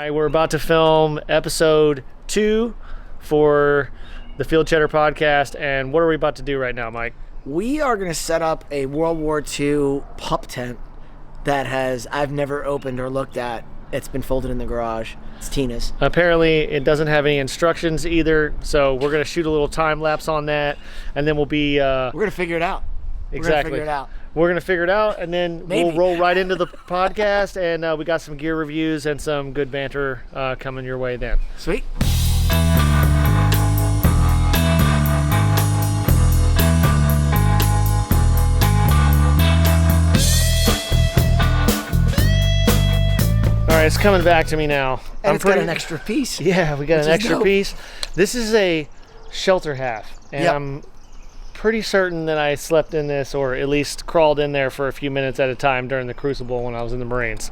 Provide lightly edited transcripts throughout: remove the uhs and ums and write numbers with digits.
right, we're about to film episode 2 for the Field Cheddar Podcast, and what are we about to do right now, Mike? We are going to set up a World War II pup tent that I've never opened or looked at. It's been folded in the garage. It's Tina's. Apparently, it doesn't have any instructions either, so we're going to shoot a little time lapse on that, and then we'll be... we're going to figure it out. Exactly. We're going to figure it out, and then we'll roll right into the podcast, and we got some gear reviews and some good banter coming your way then. Sweet. All right, it's coming back to me now. And it's got an extra piece. Yeah, we got an extra piece. This is a shelter half, and I'm pretty certain that I slept in this, or at least crawled in there for a few minutes at a time during the Crucible when I was in the Marines.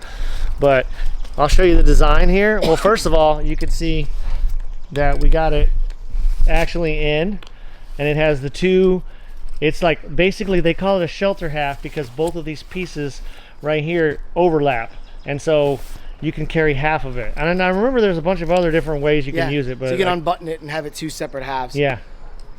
But I'll show you the design here. Well, first of all, you can see that we got it actually in, and it has the two. It's like, basically they call it a shelter half because both of these pieces right here overlap, and so you can carry half of it. And I remember there's a bunch of other different ways you can use it. But so you can unbutton it and have it two separate halves. Yeah.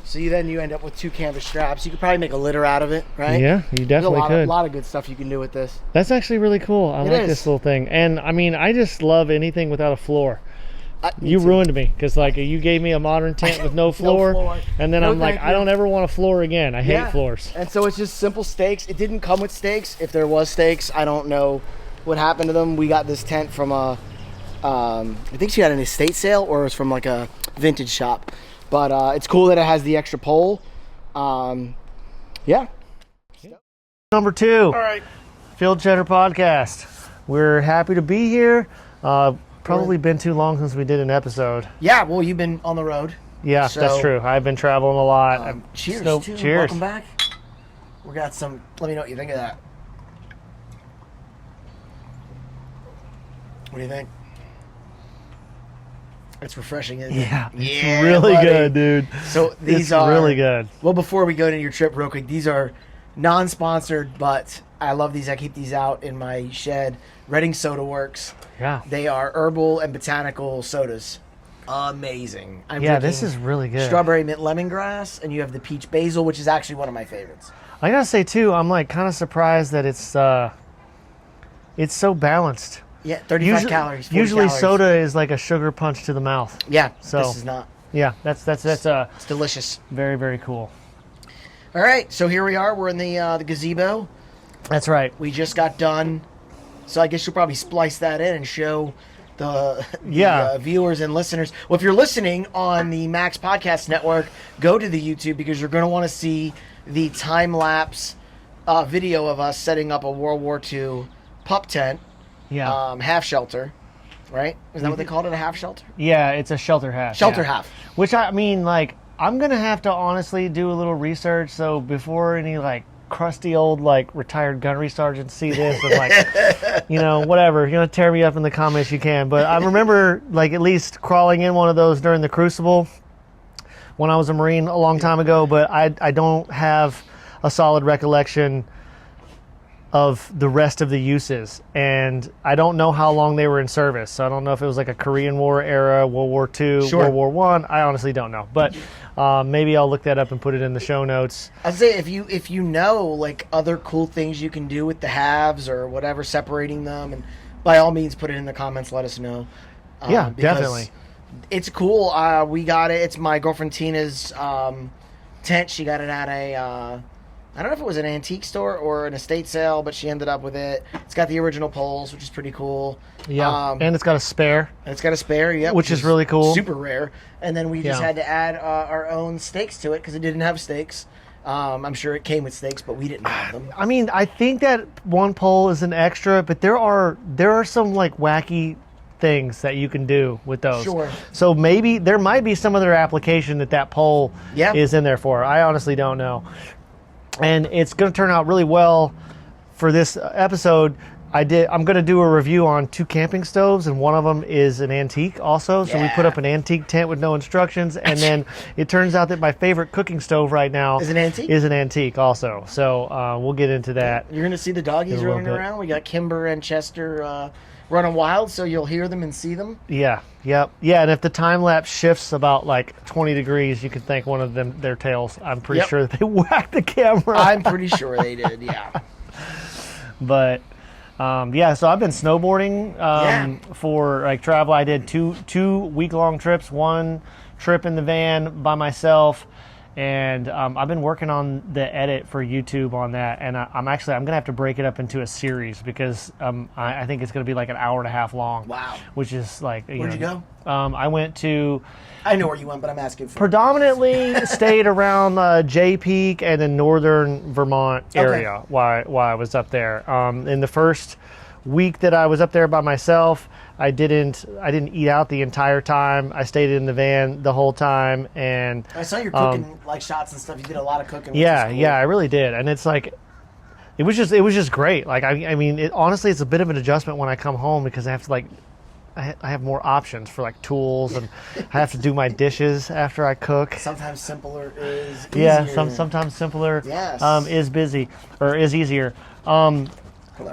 So you end up with two canvas straps. You could probably make a litter out of it, right? Yeah, you definitely could. A lot of good stuff you can do with this. That's actually really cool. I like this little thing. And I mean, I just love anything without a floor. You ruined me because like you gave me a modern tent with no floor, and then I'm like, I don't ever want a floor again. I hate floors. And so it's just simple stakes. It didn't come with stakes. If there was stakes, I don't know what happened to them. We got this tent from a, I think she had an estate sale, or it was from like a vintage shop. But it's cool that it has the extra pole. Yeah. Number 2. All right. Field Cheddar Podcast. We're happy to be here. Probably been too long since we did an episode. Yeah, well, you've been on the road. Yeah, so, that's true. I've been traveling a lot. Cheers, too. Cheers. Welcome back. We got some, let me know what you think of that. What do you think? It's refreshing, isn't it? Yeah, it's really good, dude. So these are really good. Well, before we go to your trip real quick, these are non-sponsored, but I love these. I keep these out in my shed. Reading Soda Works. Yeah. They are herbal and botanical sodas. Amazing. This is really good. Strawberry mint lemongrass, and you have the peach basil, which is actually one of my favorites. I gotta say too, I'm like kind of surprised that it's so balanced. Yeah, 35 calories. Usually calories. Soda is like a sugar punch to the mouth. Yeah, so this is not. Yeah, that's it's delicious. Very, very cool. All right, so here we are. We're in the gazebo. That's right. We just got done. So I guess you'll probably splice that in and show the viewers and listeners. Well, if you're listening on the Max Podcast Network, go to the YouTube because you're going to want to see the time-lapse video of us setting up a World War II pup tent. Yeah. Half shelter, right? Is that what they called it, a half shelter? Yeah, it's a shelter half. Shelter half. Which, I mean, like, I'm going to have to honestly do a little research, so before any, like, crusty old, like, retired gunnery sergeants see this, and, like, whatever. If you want to tear me up in the comments, you can. But I remember, like, at least crawling in one of those during the Crucible when I was a Marine a long time ago, but I don't have a solid recollection of the rest of the uses, and I don't know how long they were in service, so I don't know if it was like a Korean War era, World War II, World War I. I honestly don't know, but maybe I'll look that up and put it in the show notes. I'd say if you know like other cool things you can do with the halves or whatever, separating them, and by all means put it in the comments, let us know. Yeah, definitely. It's cool. We got it. It's my girlfriend Tina's tent. She got it at a I don't know if it was an antique store or an estate sale, but she ended up with it. It's got the original poles, which is pretty cool. Yeah, and it's got a spare. Yeah, which is really cool. Super rare. And then we just had to add our own stakes to it because it didn't have stakes. I'm sure it came with stakes, but we didn't have them. I mean, I think that one pole is an extra, but there are some like wacky things that you can do with those. Sure. So maybe there might be some other application that pole is in there for. I honestly don't know. And it's going to turn out really well for this episode. I'm going to do a review on 2 camping stoves, and one of them is an antique also. So we put up an antique tent with no instructions, and then it turns out that my favorite cooking stove right now is an antique also. So we'll get into that. You're going to see the doggies running around. We got Kimber and Chester running wild, so you'll hear them and see them. Yeah, yep. Yeah, and if the time-lapse shifts about like 20 degrees, you can thank one of them, their tails. I'm pretty sure that they whacked the camera. I'm pretty sure they did, yeah. But, so I've been snowboarding for like travel. I did two week-long trips, one trip in the van by myself, and I've been working on the edit for YouTube on that, and I'm gonna have to break it up into a series because I think it's gonna be like an hour and a half long. Wow. Which is like, where'd you go? I went to. I know where you went, but I'm asking for. Predominantly stayed around Jay Peak and the northern Vermont area while I was up there. In the first week that I was up there by myself, I didn't eat out the entire time. I stayed in the van the whole time, and I saw you cooking like shots and stuff. You did a lot of cooking. Yeah, cool. Yeah, I really did, and it's like it was just great. Like I mean, honestly, it's a bit of an adjustment when I come home because I have to I have more options for like tools, and I have to do my dishes after I cook. Sometimes simpler is easier. Yeah, sometimes simpler is easier.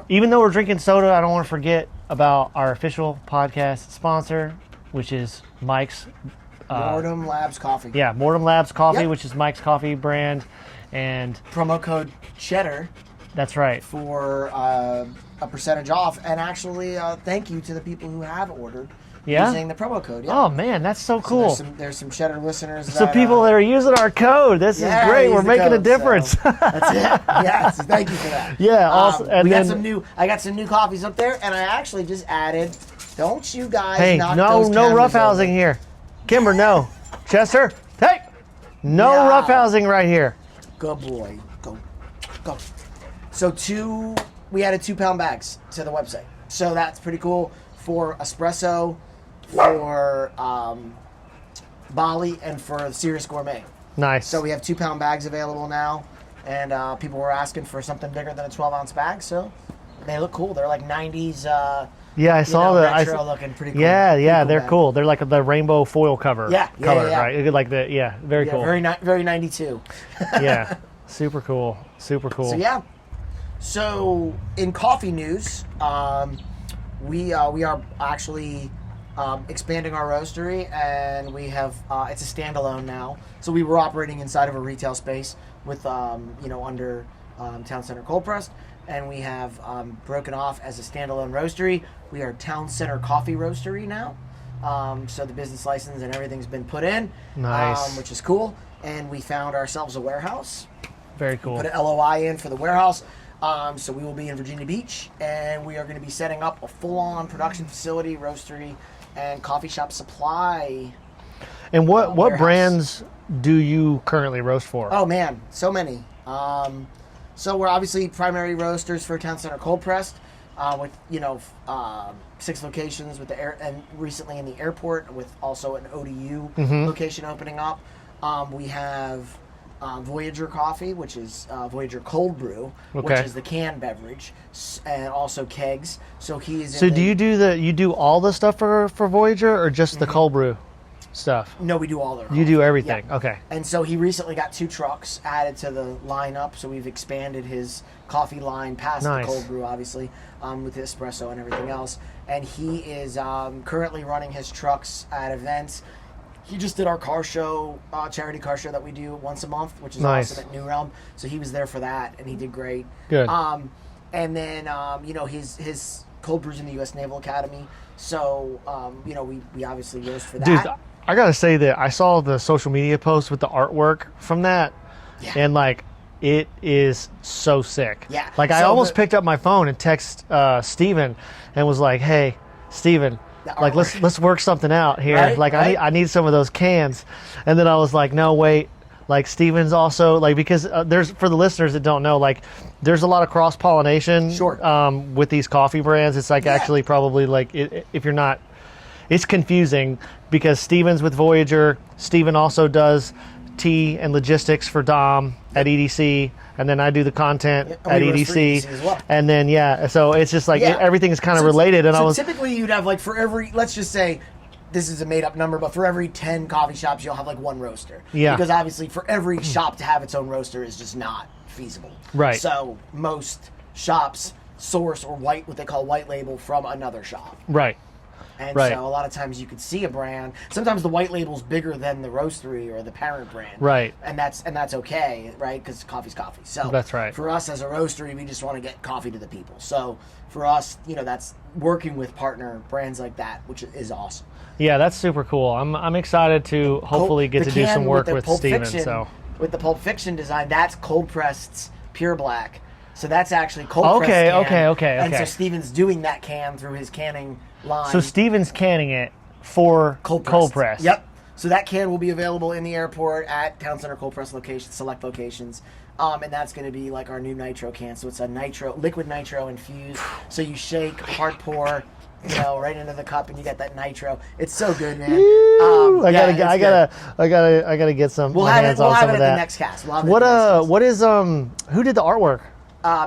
Even though we're drinking soda, I don't want to forget about our official podcast sponsor, which is Mike's Mortem Labs coffee. Yeah, Mortem Labs coffee, which is Mike's coffee brand, and promo code Cheddar. That's right. For a percentage off, and actually, thank you to the people who have ordered using the promo code. Yeah. Oh man, that's so cool. So there's some Cheddar listeners. Some people that are using our code. This is great. We're making a difference. So that's it. Yes, thank you for that. Yeah. Also, and I got some new coffees up there, and I actually just added. Don't you guys? Hey, no roughhousing here, Kimber. No, Chester. Hey, no roughhousing right here. Good boy. Go. So we added 2-pound bags to the website. So that's pretty cool for espresso, for Bali, and for Serious Gourmet. Nice. So we have 2-pound bags available now, and people were asking for something bigger than a 12-ounce bag. So they look cool. They're like 90s. I saw the retro looking pretty cool. Yeah, they're cool. They're like the rainbow foil cover. Color, yeah. Right? Like very cool. Very 92. Yeah, super cool. So yeah. So in coffee news, we are actually expanding our roastery, and we have it's a standalone now. So we were operating inside of a retail space with under Town Center Cold Pressed, and we have broken off as a standalone roastery. We are Town Center Coffee Roastery now. So the business license and everything's been put in, nice, which is cool. And we found ourselves a warehouse. Very cool. We put an LOI in for the warehouse. So we will be in Virginia Beach, and we are going to be setting up a full-on production facility, roastery, and coffee shop supply. And what brands do you currently roast for? Oh man, so many. So we're obviously primary roasters for Town Center Cold Pressed, with 6 locations with the and recently in the airport with also an ODU location opening up. We have Voyager Coffee, which is Voyager Cold Brew, which is the canned beverage, and also kegs. So he's. So do you do all the stuff for Voyager, or just the cold brew stuff? No, we do all their. You do everything. Yeah. Okay. And so he recently got 2 trucks added to the lineup. So we've expanded his coffee line past the cold brew, obviously, with the espresso and everything else. And he is currently running his trucks at events. He just did our car show, charity car show that we do once a month, which is awesome at New Realm. So he was there for that, and he did great. Good. And then, his cold brews in the U.S. Naval Academy. So, we obviously roast for that. Dude, I got to say that I saw the social media post with the artwork from that, and, it is so sick. Yeah. I almost picked up my phone and texted Steven and was like, hey, Steven, let's work something out here. Right? I need some of those cans. And then I was like, no, wait. Steven's also because there's, for the listeners that don't know, there's a lot of cross pollination. Sure. With these coffee brands. It's actually probably if you're not, it's confusing because Steven's with Voyager. Steven also does tea and logistics for Dom at EDC, and then I do the content at EDC as well. And then so it's just everything is kind of related. And typically you'd have for every, let's just say, this is a made up number, but for every 10 coffee shops you'll have 1 roaster. Yeah. Because obviously for every shop to have its own roaster is just not feasible. Right. So most shops source or what they call white label from another shop. Right. And so a lot of times you could see a brand. Sometimes the white label's bigger than the roastery or the parent brand. Right. And that's okay, right? Because coffee's coffee. So that's right. For us as a roastery, we just want to get coffee to the people. So for us, that's working with partner brands like that, which is awesome. Yeah, that's super cool. I'm excited to hopefully get to do some work with Steven. So with the Pulp Fiction design, that's cold pressed pure black. So that's actually cold pressed can. Okay. And so Steven's doing that can through his canning line. So Steven's canning it for cold press. Yep. So that can will be available in the airport at Town Center cold press locations, select locations. And that's going to be like our new nitro can. So it's a liquid nitro infused. So you shake, hard pour, right into the cup, and you get that nitro. It's so good, man. I gotta get some. We'll have it at the next cast. Who did the artwork?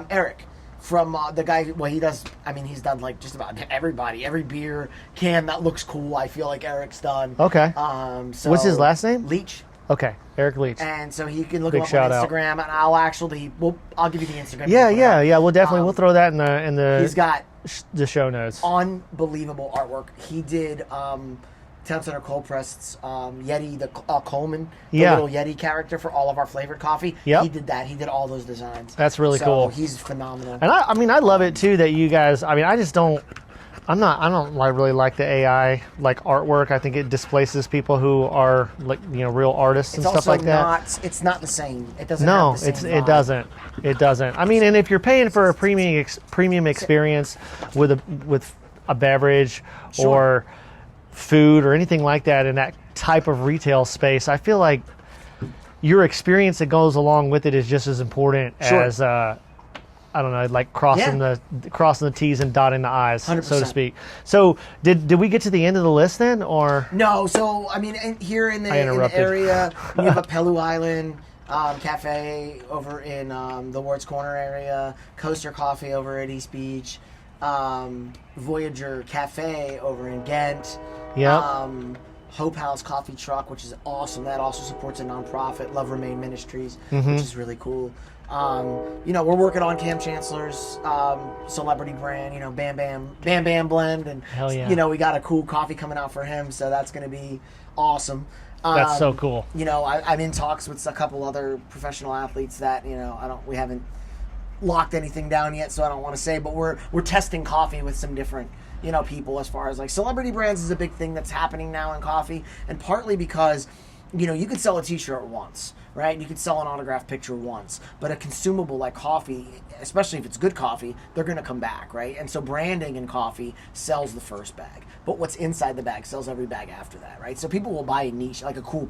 Eric. From the guy, he does, he's done like just about everybody. Every beer can that looks cool, I feel like Eric's done. Okay. So what's his last name? Leach. Okay, Eric Leach. And so you can look him up on Instagram, and I'll give you the Instagram. Yeah. We'll throw that in the. He's got the show notes. Unbelievable artwork. He did Town Center Cold Pressed Yeti, the Coleman, the little Yeti character for all of our flavored coffee. Yep. He did that. He did all those designs. That's really cool. He's phenomenal. And I love it too that you guys. I don't really like the AI like artwork. I think it displaces people who are like real artists and stuff like that. It's not the same. It doesn't. No, have the same it doesn't. It doesn't. And if you're paying for a premium experience with a beverage or food or anything like that in that type of retail space, I feel like your experience that goes along with it is just as important as like crossing the T's and dotting the I's, 100%. so to speak. So did we get to the end of the list then, or no? So here in the area, we have a Pelu Island cafe over in the Wards Corner area, Coaster Coffee over at East Beach, Voyager Cafe over in Ghent. Yeah. Hope House Coffee Truck, which is awesome. That also supports a nonprofit, Love Remain Ministries, Mm-hmm. which is really cool. We're working on Cam Chancellor's celebrity brand, Bam Bam blend, and hell yeah. We got a cool coffee coming out for him, so that's going to be awesome. That's so cool. I'm in talks with a couple other professional athletes that we haven't locked anything down yet, so I don't want to say, but we're testing coffee with some different people as far as like celebrity brands is a big thing that's happening now in coffee, and partly because you could sell a t-shirt once, right? You could sell an autographed picture once, but a consumable like coffee, especially if it's good coffee, they're going to come back, right? And so branding in coffee sells the first bag, but what's inside the bag sells every bag after that, right? So people will buy a niche, like a cool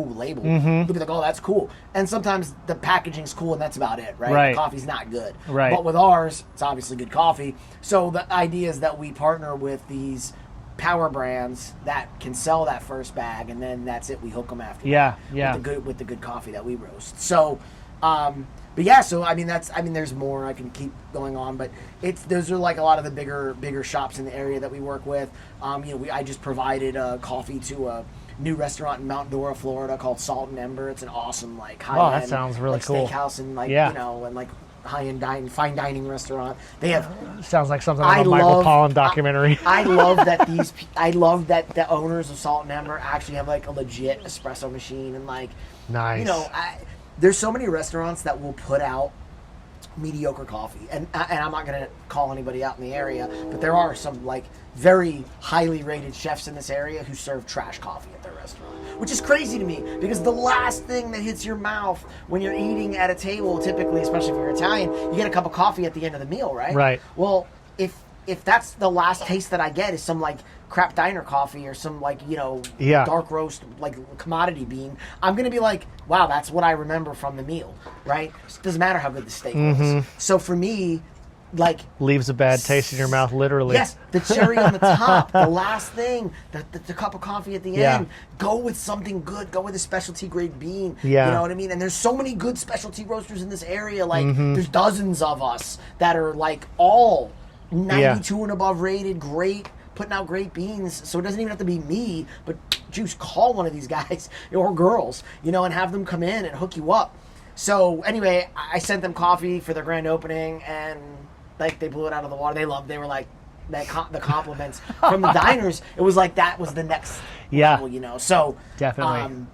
label. Mm-hmm. They'll be like, oh, that's cool. And sometimes the packaging's cool and that's about it, right? Right. The coffee's not good. Right. But with ours, it's obviously good coffee. So the idea is that we partner with these power brands that can sell that first bag, and then that's it. We hook them after. Yeah. With the good coffee that we roast. So, there's more. I can keep going on, but those are like a lot of the bigger shops in the area that we work with. I just provided coffee to a new restaurant in Mount Dora, Florida called Salt and Ember. It's an awesome high-end that sounds really cool. steakhouse and high-end fine dining restaurant. They have sounds like something like a Michael Pollan documentary. I love that the owners of Salt and Ember actually have like a legit espresso machine and nice. There's so many restaurants that will put out mediocre coffee, and I'm not going to call anybody out in the area, but there are some very highly rated chefs in this area who serve trash coffee at their restaurant, which is crazy to me because the last thing that hits your mouth when you're eating at a table, typically, especially if you're Italian, you get a cup of coffee at the end of the meal, right? Right. Well, if that's the last taste that I get is some crap diner coffee or some dark roast commodity bean, I'm gonna be like, wow, that's what I remember from the meal, right? It doesn't matter how good the steak was. So for me, leaves a bad taste in your mouth, literally. Yes, the cherry on the top, the last thing, the cup of coffee at the end. Go with something good. Go with a specialty grade bean. Yeah. You know what I mean? And there's so many good specialty roasters in this area. There's dozens of us that are all 92 and above rated, great, putting out great beans. So it doesn't even have to be me, but Juice, call one of these guys or girls, and have them come in and hook you up. So anyway, I sent them coffee for their grand opening, and like they blew it out of the water. They were like the compliments from the diners. It was like that was the next level, you know. So definitely.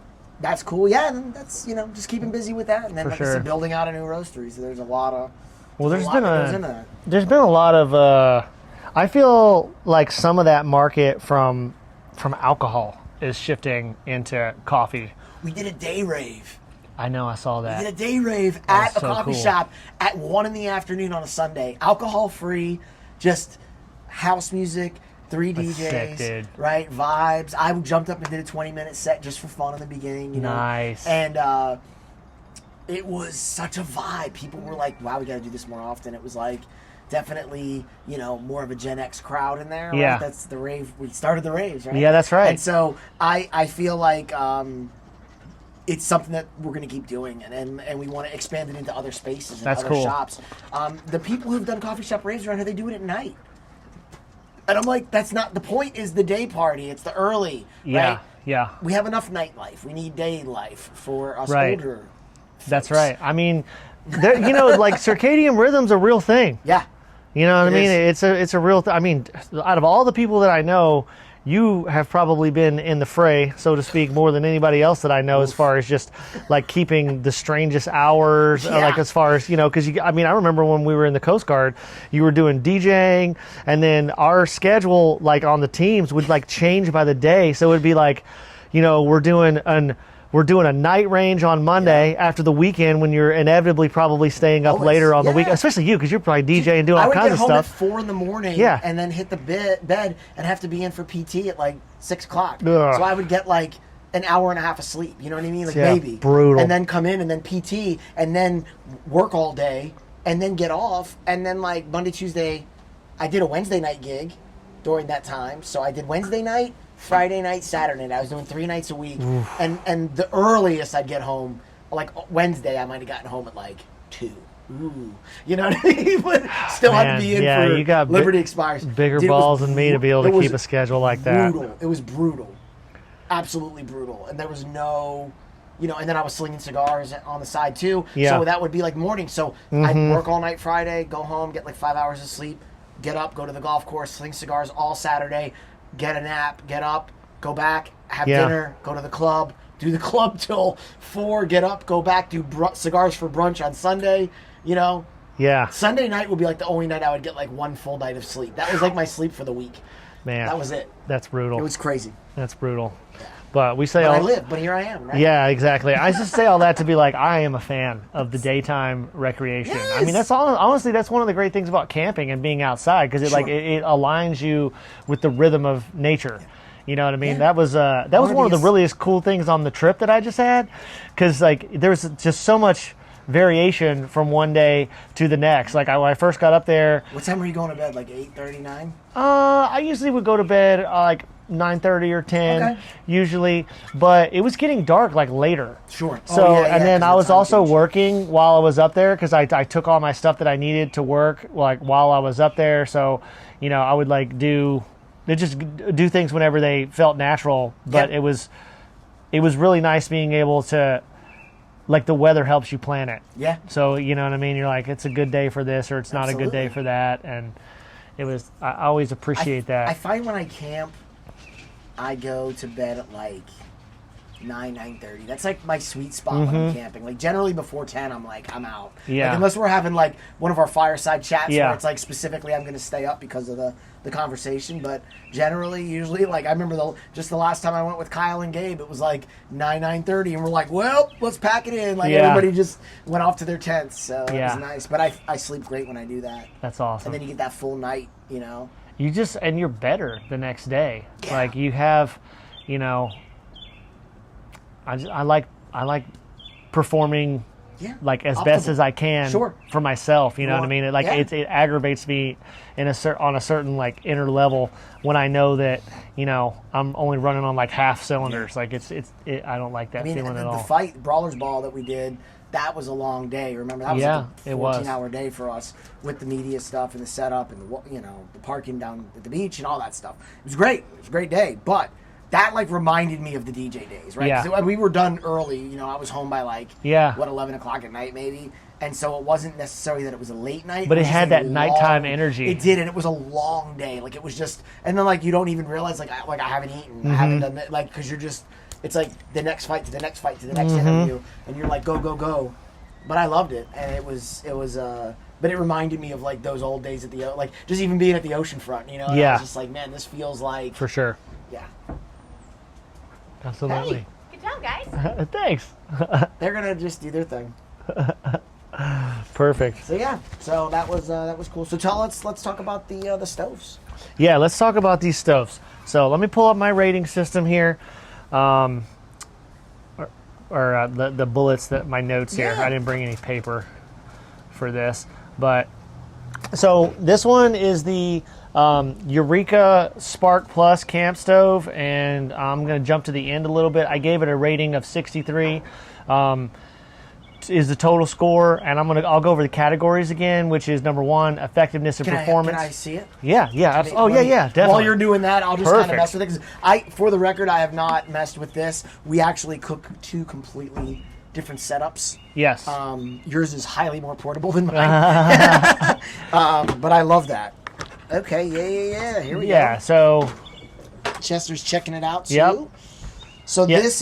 That's cool. Yeah, and that's, you know, just keeping busy with that, and then For like I said, building out a new roastery. So there's a lot of there's been a lot of I feel like some of that market from alcohol is shifting into coffee. We did a day rave. I know, I saw that. We did a day rave at a coffee shop at 1 PM on a Sunday. Alcohol free, just house music, 3 DJs, sick, dude. right? Vibes. I jumped up and did a 20-minute set just for fun in the beginning, you know. Nice. And it was such a vibe. People were like, wow, we got to do this more often. It was like definitely, you know, more of a Gen X crowd in there. Yeah. Right? That's the rave. We started the raves, right? Yeah, that's right. And so I feel like it's something that we're going to keep doing, and we want to expand it into other spaces and other shops. The people who've done coffee shop raves around here, they do it at night. And I'm like, that's not the point. Is the day party? It's the early. Yeah, right? yeah. We have enough nightlife. We need day life for us older. That's right. I mean, you know, like circadian rhythm's a real thing. Yeah. You know what I mean? It's a real. I mean, out of all the people that I know, you have probably been in the fray, so to speak, more than anybody else that I know. As far as just like keeping the strangest hours, like as far as, you know, because I mean, I remember when we were in the Coast Guard, you were doing DJing, and then our schedule, like on the teams, would like change by the day. So it'd be like, you know, we're doing a night range on Monday after the weekend, when you're inevitably probably staying up later on the week, especially you, because you're probably DJing, doing all kinds of stuff. I would get home at 4 AM, and then hit the bed and have to be in for PT at like 6 o'clock. So I would get like an hour and a half of sleep. You know what I mean? Like maybe. Brutal. And then come in and then PT and then work all day and then get off, and then like Monday, Tuesday, I did a Wednesday night gig during that time. So I did Wednesday night, Friday night, Saturday night. I was doing 3 nights a week. And the earliest I'd get home, like Wednesday, I might have gotten home at like 2. Ooh. You know what I mean? But still had to be in for you got Liberty expires. Bigger balls than me to be able to keep a schedule like that. Brutal. It was brutal. Absolutely brutal. And there was no, you know, and then I was slinging cigars on the side too. Yeah. So that would be like morning. So I'd work all night Friday, go home, get like 5 hours of sleep, get up, go to the golf course, sling cigars all Saturday, get a nap, get up, go back, have dinner, go to the club, do the club till 4, get up, go back, do cigars for brunch on Sunday, you know. Yeah. Sunday night would be like the only night I would get like 1 full night of sleep. That was like my sleep for the week. Man. That was it. That's brutal. It was crazy. That's brutal. But we say I live, but here I am, right? Yeah, exactly. I just say all that to be like, I am a fan of the daytime recreation. Yes. I mean, that's honestly, that's one of the great things about camping and being outside, because it it aligns you with the rhythm of nature. You know what I mean? That was one of the really cool things on the trip that I just had, because like there was just so much variation from one day to the next. Like when I first got up there. What time were you going to bed? Like 8:30, 9? I usually would go to bed like 9:30 or 10 usually, but it was getting dark like later. Sure. So and then I was also working while I was up there, because I took all my stuff that I needed to work like while I was up there. So, you know, I would like do things whenever they felt natural. But it was really nice being able to, like, the weather helps you plan it. Yeah. So, you know what I mean? You're like, it's a good day for this, or it's not a good day for that. And I always appreciate that. I find when I camp, I go to bed at like 9:30. That's like my sweet spot when I'm camping. Like generally before 10, I'm like, I'm out. Yeah. Like, unless we're having like one of our fireside chats where it's like specifically I'm going to stay up because of the conversation. But generally, usually, like I remember the last time I went with Kyle and Gabe, it was like 9:30, and we're like, well, let's pack it in. Like everybody just went off to their tents, so it was nice. But I sleep great when I do that. That's awesome. And then you get that full night, you know. And you're better the next day. Yeah. Like you have, you know, I like performing like as best as I can for myself. You know what I mean? It aggravates me on a certain like inner level when I know that, you know, I'm only running on like half cylinders. Like I don't like that feeling at all. The fight Brawlers Ball that we did, that was a long day. Remember, that was like a 14-hour day for us with the media stuff and the setup and the parking down at the beach and all that stuff. It was great. It was a great day. But that like reminded me of the DJ days, right? Yeah. 'Cause we were done early. You know, I was home by like 11 o'clock at night maybe, and so it wasn't necessarily that it was a late night, but it was had just, that nighttime energy. It did, and it was a long day. Like it was just, and then like you don't even realize like I haven't eaten, I haven't done that, like because you're just, it's like the next fight to the next fight to the next interview, and you're like go go go. But I loved it, and it was. But it reminded me of like those old days at the like just even being at the oceanfront, you know. And I was just like, man, this feels like for sure. Yeah. Absolutely. Hey, good job, guys. Thanks. They're gonna just do their thing. Perfect. So yeah, so that was cool. So let's talk about the stoves. Yeah, let's talk about these stoves. So let me pull up my rating system here, or the bullets that my notes here. Yeah. I didn't bring any paper for this, but so this one is the Eureka Spark Plus camp stove, and I'm going to jump to the end a little bit. I gave it a rating of 63. Is the total score, and I'll go over the categories again, which is number 1, effectiveness and performance. Can I see it? Yeah. Yeah, definitely. While you're doing that, I'll just kind of Perfect. mess with it. 'Cause for the record, I have not messed with this. We actually cook 2 completely different setups. Yes. Yours is highly more portable than mine. But I love that. Okay, yeah. Here we go. Yeah, so Chester's checking it out too. Yep. So Yep. this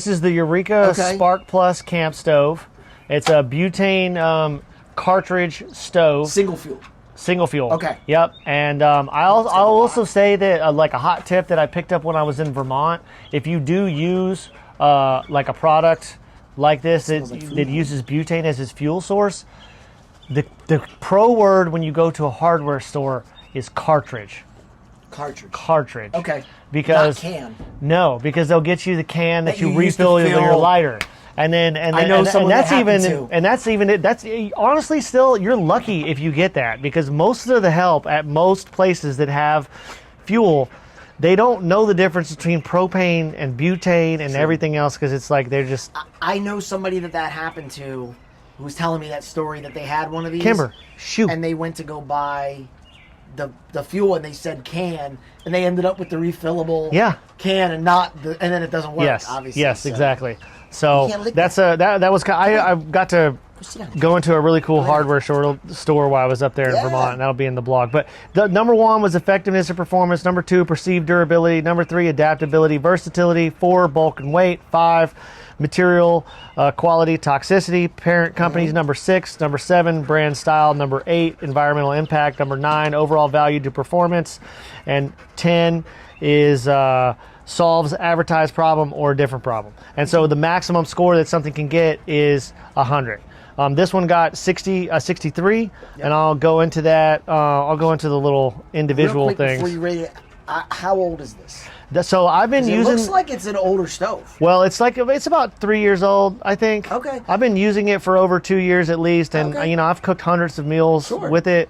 is the Eureka Okay. Spark Plus camp stove. It's a butane cartridge stove. single fuel. Single fuel. Okay. Yep. And I'll also say that like a hot tip that I picked up when I was in Vermont, if you do use like a product like this that uses butane as its fuel source, the pro word when you go to a hardware store is cartridge. Cartridge. Okay. Because not can. No, because they'll get you the can that you use to refill with your fill- lighter. And then I know someone that happened to. that's honestly still you're lucky if you get that, because most of the help at most places that have fuel, they don't know the difference between propane and butane and everything else, because it's like they're just I know somebody that happened to who was telling me that story that they had one of these. Kimber, shoot. And they went to go buy the fuel and they said can, and they ended up with the refillable can and then it doesn't work. Yes, obviously. yes, so. exactly. So You can't lick that's that was I got to go into a really cool hardware store while I was up there in Vermont, and that'll be in the blog. But the number 1 was effectiveness and performance. Number 2, perceived durability. Number 3, adaptability, versatility. 4, bulk and weight. 5, material quality, toxicity. Parent companies. Number 6. Number 7, brand style. Number 8, environmental impact. Number 9, overall value to performance. And 10 is solves advertised problem or a different problem. And so the maximum score that something can get is 100. This one got 63, and I'll go into that. I'll go into the little individual Real quick, things. Before you rate it, how old is this? So I've been It using. looks like it's an older stove. Well, it's about 3 years old, I think. Okay. I've been using it for over 2 years at least, and Okay. I've cooked hundreds of meals with it,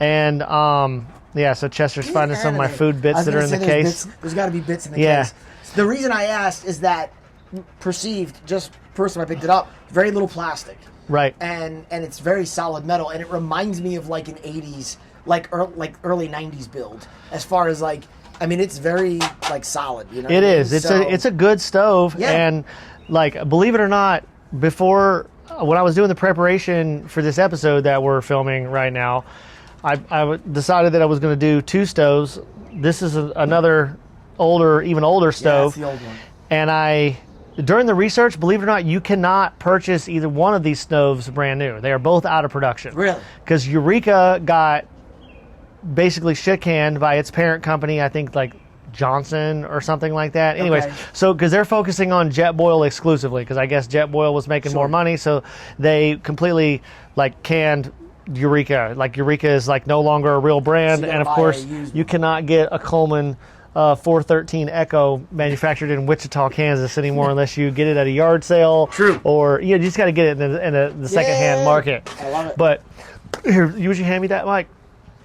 and so Chester's finding some of my food bits that are in the case. There's got to be bits in the case. The reason I asked is that perceived, just first time I picked it up, very little plastic. Right. And it's very solid metal, and it reminds me of like an 80s, like early 90s build. As far as like, I mean, it's very like solid. You know. It is. It's a good stove, and like believe it or not, before when I was doing the preparation for this episode that we're filming right now, I decided that I was going to do 2 stoves. This is another even older stove. Yeah, that's the old one. And during the research, believe it or not, you cannot purchase either one of these stoves brand new. They are both out of production. Really? Because Eureka got basically shit canned by its parent company, I think like Johnson or something like that. Anyways, so because they're focusing on Jetboil exclusively, because I guess Jetboil was making more money, so they completely like canned Eureka. Like Eureka is like no longer a real brand, So you and of gotta buy course a used you cannot get a Coleman 413 Echo manufactured in Wichita, Kansas anymore unless you get it at a yard sale. True. Or you just got to get it in the secondhand market. I love it. But here, would you hand me that, Mike?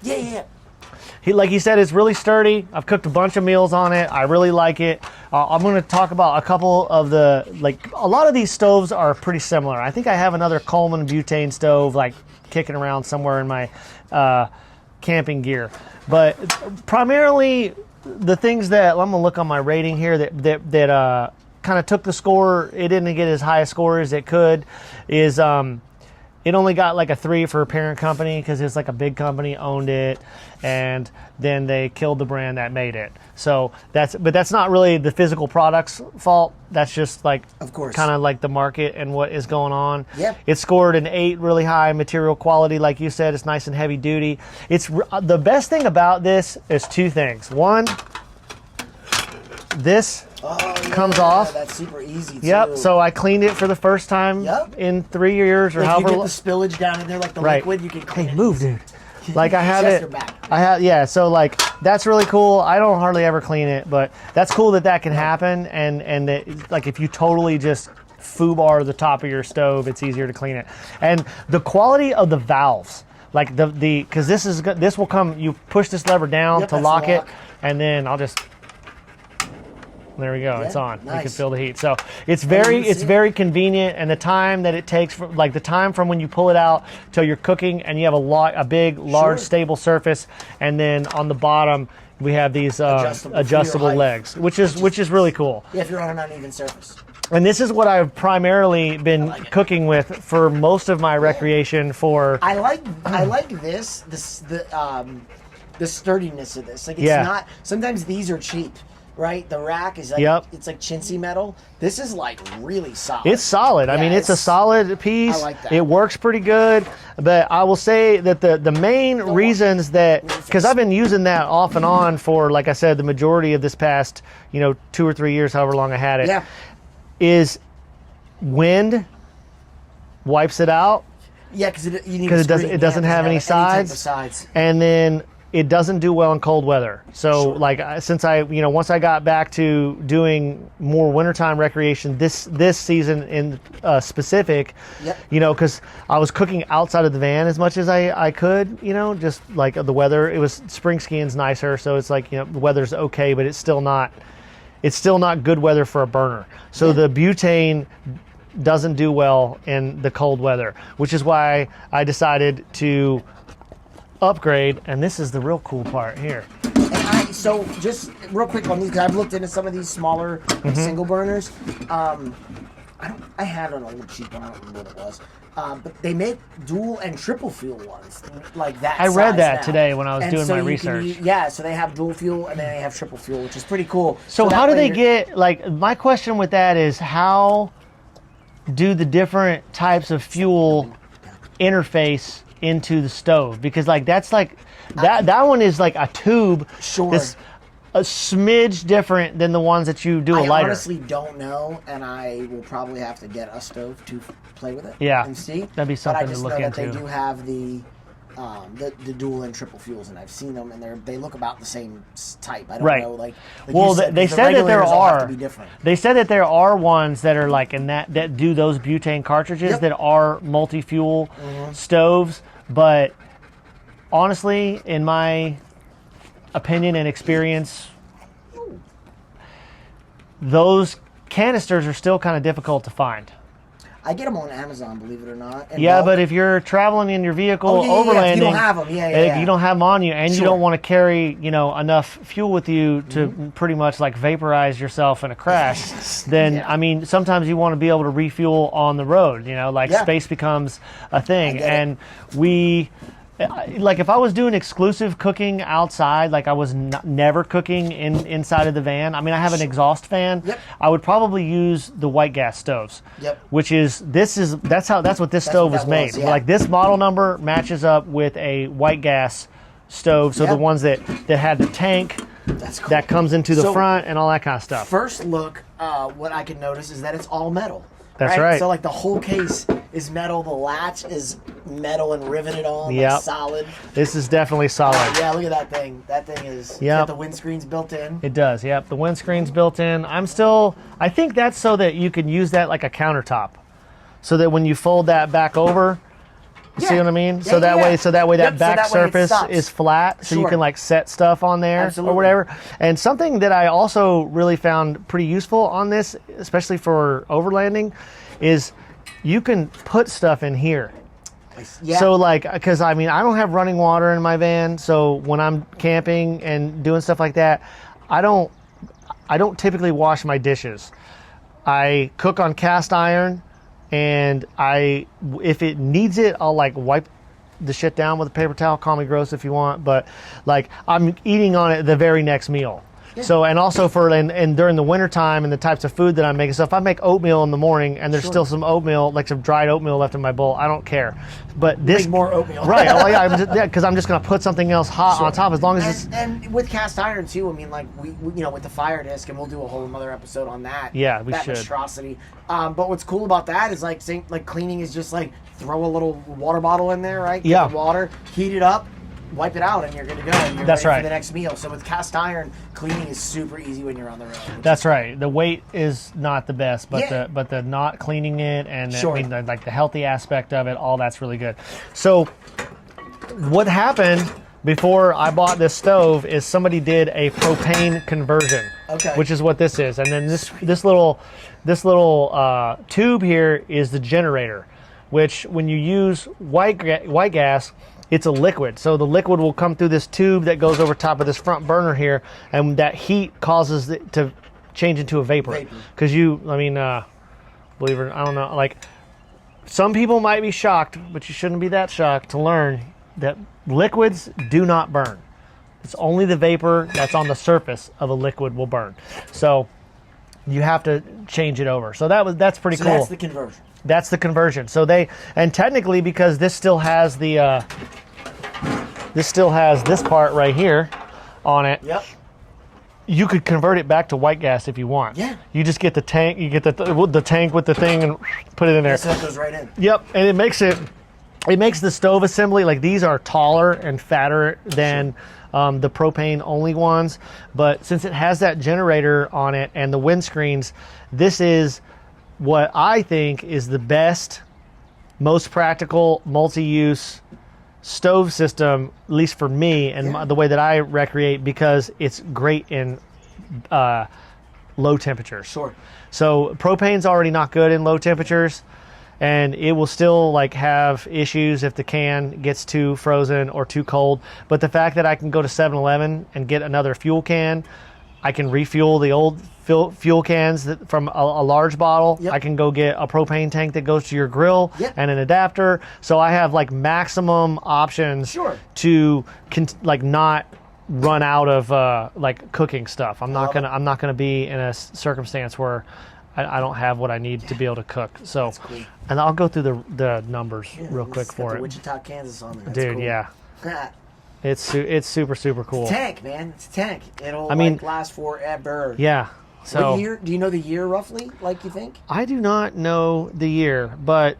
Yeah. Like he said, it's really sturdy. I've cooked a bunch of meals on it. I really like it. I'm going to talk about a couple of a lot of these stoves are pretty similar. I think I have another Coleman butane stove like kicking around somewhere in my camping gear. But primarily the things that I'm gonna look on my rating here that kind of took the score. It didn't get as high a score as it could. Is it only got like a 3 for a parent company because it's like a big company owned it, and then they killed the brand that made it. So that's not really the physical product's fault. That's just like, of course, kind of like the market and what is going on. Yeah. It scored an 8, really high material quality. Like you said, it's nice and heavy duty. It's the best thing about this is 2 things. One, this comes off. That's super easy too. Yep. So I cleaned it for the first time in 3 years or however. If you get the spillage down in there, like the liquid, you can clean it. Move, dude. Like I have it. So like that's really cool. I don't hardly ever clean it, but that's cool that can happen. And that, like, if you totally just foobar the top of your stove, it's easier to clean it. And the quality of the valves, like because this will come. You push this lever down to lock it, and then I'll just. There we go. It's on. Nice. You can feel the heat. So it's very convenient, and the time that it takes, like the time from when you pull it out till you're cooking, and you have a big, large, stable surface, and then on the bottom we have these adjustable legs, which is really cool. Yeah, if you're on an uneven surface. And this is what I've primarily been cooking with for most of my recreation. I like the sturdiness of this. Like it's not. Sometimes these are cheap. Right, the rack is like it's like chintzy metal. This is like really solid. It's solid. I mean, it's a solid piece. I like that. It works pretty good. But I will say that the main reasons that, because I've been using that off and on for, like I said, the majority of this past 2 or 3 years, however long I had it, is wind wipes it out. Yeah, because it doesn't have any sides. And then it doesn't do well in cold weather. So like since once I got back to doing more wintertime recreation this season in specific, because I was cooking outside of the van as much as I could, just like the weather. It was spring skiing's nicer, so it's like, the weather's okay, but it's still not good weather for a burner. So the butane doesn't do well in the cold weather, which is why I decided to upgrade, and this is the real cool part here. So just real quick on these, because I've looked into some of these smaller single burners. I had an old cheap one, I don't remember what it was. But they make dual and triple fuel ones like that. I read that today when I was doing my research. So they have dual fuel and then they have triple fuel, which is pretty cool. So how do they get, like, my question with that is, how do the different types of fuel interface into the stove? Because like that's like that one is like a tube. Sure. That's a smidge different than the ones that you do a lighter. I honestly don't know, and I will probably have to get a stove to play with it. Yeah, and see. That'd be something to look into. But I just know that they do have the dual and triple fuels, and I've seen them, and they look about the same type. I don't know, like well, they said that there are. Be different. They said that there are ones that are like in that do those butane cartridges that are multi-fuel stoves, but honestly, in my opinion and experience, those canisters are still kind of difficult to find. I get them on Amazon, believe it or not. But if you're traveling in your vehicle overlanding, if you don't have them, if you don't have them on you, and you don't want to carry, enough fuel with you to pretty much like vaporize yourself in a crash, then I mean, sometimes you want to be able to refuel on the road. Space becomes a thing, and like if I was doing exclusive cooking outside, like I was never cooking inside of the van. I mean, I have an exhaust fan. I would probably use the white gas stoves. Which is that's what this stove was made. Like this model number matches up with a white gas stove. So the ones that had the tank that comes into the front and all that kind of stuff. First look, what I can notice is that it's all metal. That's right. So like the whole case is metal. The latch is metal and riveted on. Like solid. This is definitely solid. Yeah, look at that thing. That thing is. Got the windscreen's built in. It does. Yep, the windscreen's built in. I think that's so that you can use that like a countertop, so that when you fold that back over. See what I mean? So that way that back surface is flat, so you can like set stuff on there or whatever. And something that I also really found pretty useful on this, especially for overlanding, is you can put stuff in here. So like, because I mean, I don't have running water in my van, so when I'm camping and doing stuff like that, I don't typically wash my dishes. I cook on cast iron, and if it needs it, I'll like wipe the shit down with a paper towel. Call me gross if you want, but like I'm eating on it the very next meal. Yeah. So, and also and during the winter time and the types of food that I'm making. So if I make oatmeal in the morning and there's still some oatmeal, like some dried oatmeal left in my bowl, I don't care. But this make more oatmeal, right? Oh yeah, because I'm just gonna put something else hot on top as long as it's. And with cast iron too, I mean, like we with the fire disc, and we'll do a whole other episode on that. Yeah, we should. That monstrosity. But what's cool about that is like cleaning is just like throw a little water bottle in there, right? Get the water, heat it up, wipe it out, and you're good to go. And you're ready for the next meal. So with cast iron, cleaning is super easy when you're on the road. That's right. The weight is not the best, but the not cleaning it and like the healthy aspect of it, all that's really good. So what happened before I bought this stove is somebody did a propane conversion, which is what this is, and then this little tube here is the generator, which when you use white gas, it's a liquid. So the liquid will come through this tube that goes over top of this front burner here, and that heat causes it to change into a vapor. Because believe it or not, I don't know, like some people might be shocked, but you shouldn't be that shocked to learn that liquids do not burn. It's only the vapor that's on the surface of a liquid will burn. So you have to change it over. So that's pretty cool. That's the conversion. That's the conversion. So and technically, because this still has this part right here on it. Yep. You could convert it back to white gas if you want. Yeah. You just get the tank. You get the tank with the thing and put it in there. So it goes right in. Yep, and it makes the stove assembly, like these are taller and fatter than the propane only ones. But since it has that generator on it and the windscreens, this is what I think is the best, most practical, multi-use stove system, at least for me and the way that I recreate, because it's great in low temperatures. Sure. So propane's already not good in low temperatures, and it will still like have issues if the can gets too frozen or too cold. But the fact that I can go to 7-Eleven and get another fuel can, I can refuel the old fuel cans from a large bottle. Yep. I can go get a propane tank that goes to your grill and an adapter. So I have like maximum options to not run out of like cooking stuff. I'm not gonna be in a circumstance where I don't have what I need to be able to cook. So, that's cool. And I'll go through the numbers real quick for it. Wichita, Kansas on there. That's dude, cool. Yeah. It's super cool. It's a tank, man. It's a tank. It'll last forever. Yeah. So what year? Do you know the year roughly? Like you think? I do not know the year, but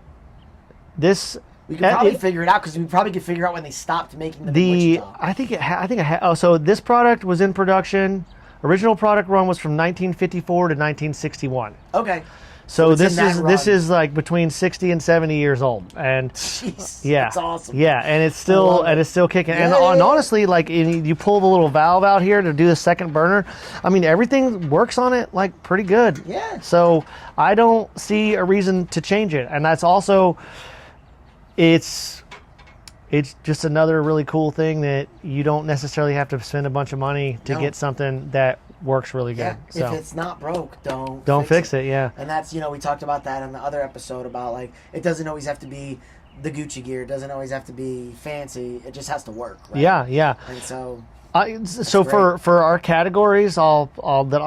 this we could probably figure it out because we probably could figure out when they stopped making them in Wichita. So this product was in production. Original product run was from 1954 to 1961. Okay. So this is like between 60 and 70 years old, and jeez, yeah, that's awesome. Yeah, and it's still kicking. And honestly, like you pull the little valve out here to do the second burner. I mean, everything works on it like pretty good. Yeah. So I don't see a reason to change it, and that's also it's just another really cool thing that you don't necessarily have to spend a bunch of money to get something that works really good. Yeah. So if it's not broke, don't fix it. Yeah. And that's, we talked about that in the other episode about like it doesn't always have to be the Gucci gear. It doesn't always have to be fancy. It just has to work. Right? Yeah. And so. So for our categories, I'll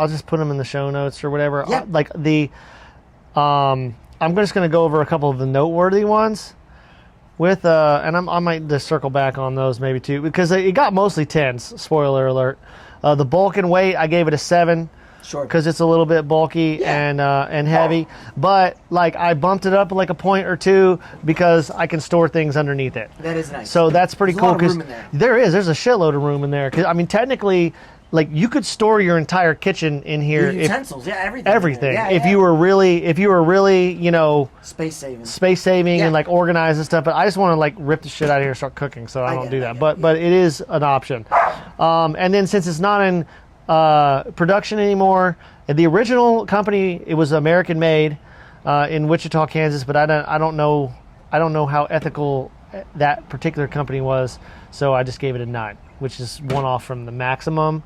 just put them in the show notes or whatever. Yeah. I'm just going to go over a couple of the noteworthy ones. With and I might just circle back on those maybe too, because it got mostly 10s. Spoiler alert. The bulk and weight, I gave it a 7. Sure. Because it's a little bit bulky and heavy, but like I bumped it up like a point or two because I can store things underneath it. That is nice. So that's pretty cool because there's a shitload of room in there. Because I mean, technically, like you could store your entire kitchen in here. Your utensils, everything. Everything. Yeah, if you were really, space saving and like organize and stuff. But I just want to like rip the shit out of here and start cooking, so I don't do that. But it is an option. And then since it's not in production anymore, the original company, it was American made in Wichita, Kansas. But I don't know how ethical that particular company was, so I just gave it a 9, which is one off from the maximum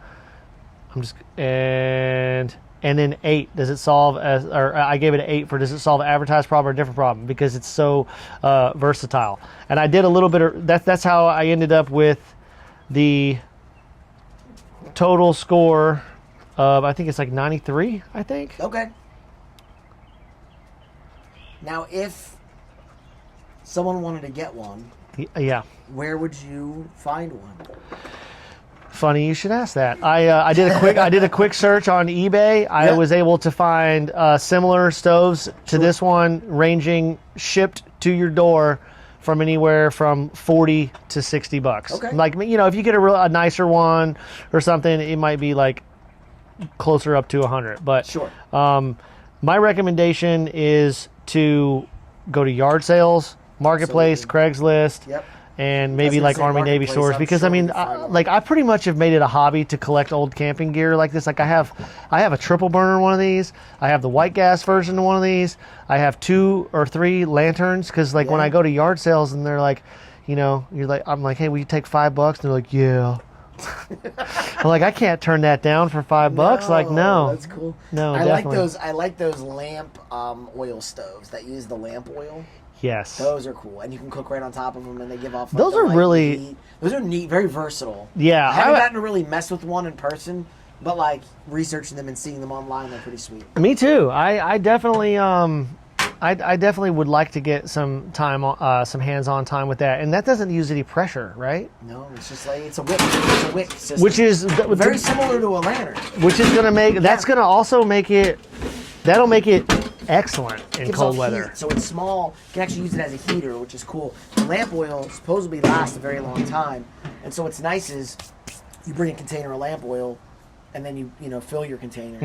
and then 8. Does it solve or I gave it an 8 for does it solve an advertised problem or a different problem, because it's so versatile. And I did a little bit of that's how I ended up with the total score of, I think it's like 93, I think. Okay. Now, if someone wanted to get one, yeah, where would you find one? Funny you should ask that. I did a quick search on eBay. I was able to find similar stoves to this one, ranging shipped to your door from anywhere from $40 to $60. Okay. Like, if you get a nicer one or something, it might be like closer up to 100. But sure. My recommendation is to go to yard sales, marketplace, Craigslist. Yep. And maybe like Army Navy stores, because sure I pretty much have made it a hobby to collect old camping gear like this. Like I have a triple burner one of these. I have the white gas version of one of these. I have 2 or 3 lanterns, because like when I go to yard sales and they're like, I'm like, hey, will you take $5? And they're like, yeah. I'm like, I can't turn that down for $5. Like, no. That's cool. No, I definitely. I like those lamp oil stoves that use the lamp oil. Yes. Those are cool, and you can cook right on top of them, and they give off. Like, those are really heat. Those are neat, very versatile. Yeah, I haven't gotten to really mess with one in person, but like researching them and seeing them online, they're pretty sweet. Me too. I definitely I definitely would like to get some time, some hands-on time with that, and that doesn't use any pressure, right? No, it's just like it's a wick system, which is very similar to a lantern. Which is gonna make that's gonna also make it. That'll make it excellent in cold weather. Heat, so it's small. You can actually use it as a heater, which is cool. The lamp oil supposedly lasts a very long time, and so what's nice is you bring a container of lamp oil, and then you fill your container,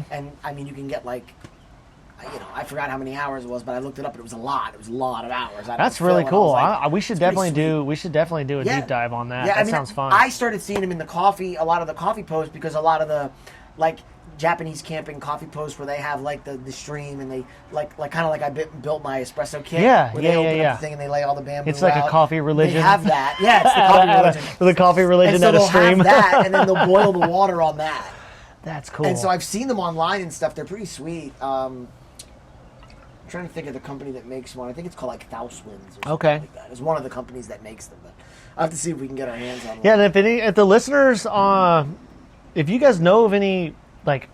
and I mean you can get like. I forgot how many hours it was, but I looked it up. And it was a lot. It was a lot of hours. That's really cool. We should definitely do. We should definitely do a deep dive on that. Yeah, that sounds fun. I started seeing them in a lot of the coffee posts, because a lot of the Japanese camping coffee posts where they have like the stream, and they like kind of like I built my espresso kit. Yeah, where they open up the thing and they lay all the bamboo. It's like out. a coffee religion. They have that. Yeah, it's the coffee religion. The coffee religion and so at a stream. They'll have that, and then they'll boil the water on that. That's cool. And so I've seen them online and stuff. They're pretty sweet. I'm trying to think of the company that makes one. I think it's called like Thauswinds or something like that. It's one of the companies that makes them. But I'll have to see if we can get our hands on one. Yeah, and if the listeners, if you guys know of any like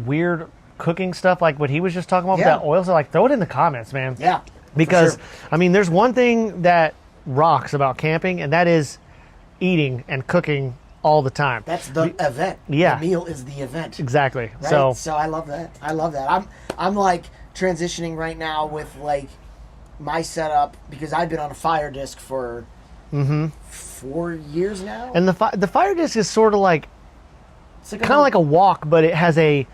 weird cooking stuff like what he was just talking about with that oil, so like throw it in the comments, man. Yeah. Because sure. I mean, there's one thing that rocks about camping, and that is eating and cooking all the time. That's the event. Yeah. The meal is the event. Exactly. Right? So I love that. I'm like transitioning right now with like my setup, because I've been on a fire disc for 4 years now. And the fire disc is sort of like kind of like a walk, but it has a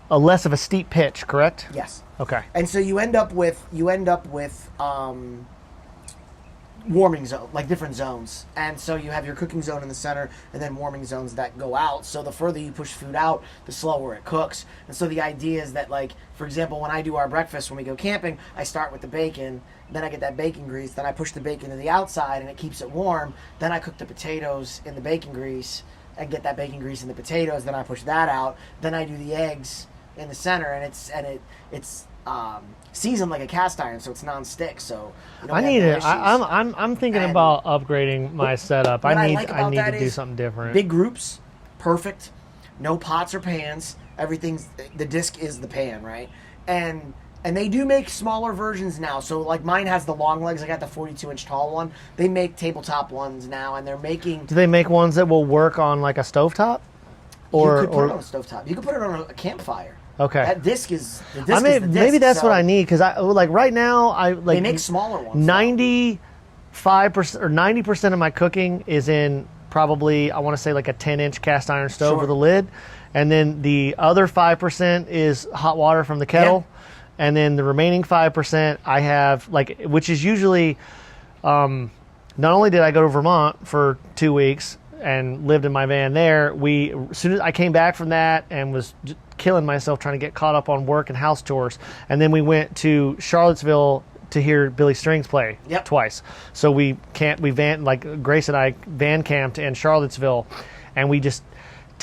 less of a steep pitch, correct? Yes. Okay. And so you end up with warming zone, like different zones. And so you have your cooking zone in the center, and then warming zones that go out. So the further you push food out, the slower it cooks. And so the idea is that, like, for example, when I do our breakfast when we go camping, I start with the bacon, then I get that bacon grease, then I push the bacon to the outside and it keeps it warm. Then I cook the potatoes in the bacon grease and get that bacon grease in the potatoes, then I push that out. Then I do the eggs in the center, and it's seasoned like a cast iron, so it's non-stick. So I'm thinking about upgrading my setup. I need to do something different. Big groups, perfect. No pots or pans. Everything's the disc is the pan, right? And they do make smaller versions now. So like mine has the long legs. I got the 42-inch tall one. They make tabletop ones now, and they're making. Do they make ones that will work on like a stovetop? Or you could put it on a stovetop. You could put it on a campfire. Okay. That disc is the disc. Maybe that's what I need, because I like right now they make smaller ones. 95% or 90% of my cooking is in probably, I want to say, like a 10-inch cast iron stove with a lid, and then the other 5% is hot water from the kettle, and then the remaining 5% I have which is usually. Not only did I go to Vermont for 2 weeks and lived in my van there, as soon as I came back from that and was killing myself trying to get caught up on work and house chores, and then we went to Charlottesville to hear Billy Strings play twice. So Grace and I van camped in Charlottesville, and we just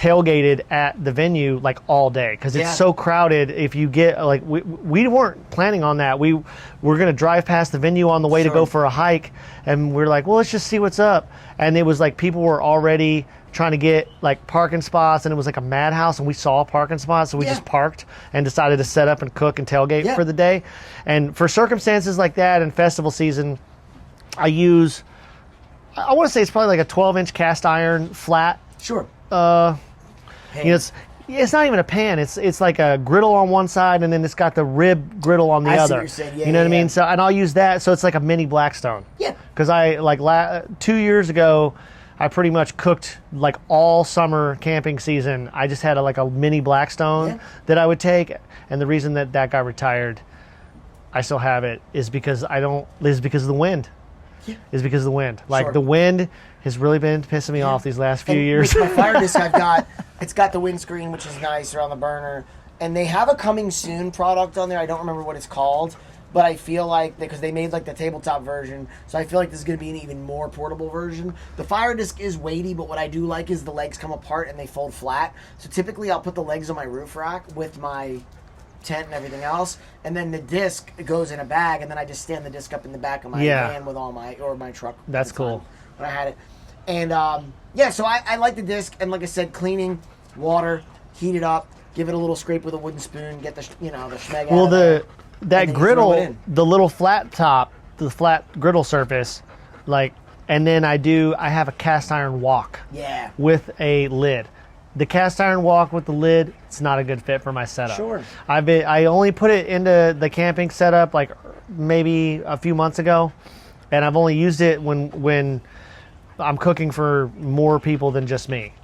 tailgated at the venue like all day because it's so crowded. If you get like we weren't planning on that. We were going to drive past the venue on the way to go for a hike, and we're like, well, let's just see what's up. And it was like people were already trying to get like parking spots, and it was like a madhouse, and we saw a parking spot, so we just parked and decided to set up and cook and tailgate for the day. And for circumstances like that and festival season, I want to say it's probably like a 12-inch cast iron flat. Sure. You know, it's not even a pan. It's like a griddle on one side, and then it's got the rib griddle on the other. See what you're saying. Yeah, you know what I mean? So, and I'll use that. So it's like a mini Blackstone. Yeah. Because I like 2 years ago, I pretty much cooked like all summer camping season. I just had a mini Blackstone that I would take, and the reason that got retired, I still have it, is because of the wind. Yeah. Is because of the wind. Like the wind has really been pissing me off these last few years. With my fire disc it's got the windscreen, which is nice, around the burner. And they have a coming soon product on there. I don't remember what it's called, but I feel like, because they made like the tabletop version, so I feel like this is going to be an even more portable version. The fire disc is weighty, but what I do like is the legs come apart and they fold flat. So typically I'll put the legs on my roof rack with my tent and everything else, and then the disc goes in a bag, and then I just stand the disc up in the back of my van with all my truck. That's cool. When I had it. And so I like the disc, and like I said, cleaning, water, heat it up, give it a little scrape with a wooden spoon, get the schmeg out of there. That griddle, the little flat top, the flat griddle surface, like, and then I have a cast iron wok with a lid. The cast iron wok with the lid, it's not a good fit for my setup. Sure. I only put it into the camping setup like maybe a few months ago, and I've only used it when I'm cooking for more people than just me,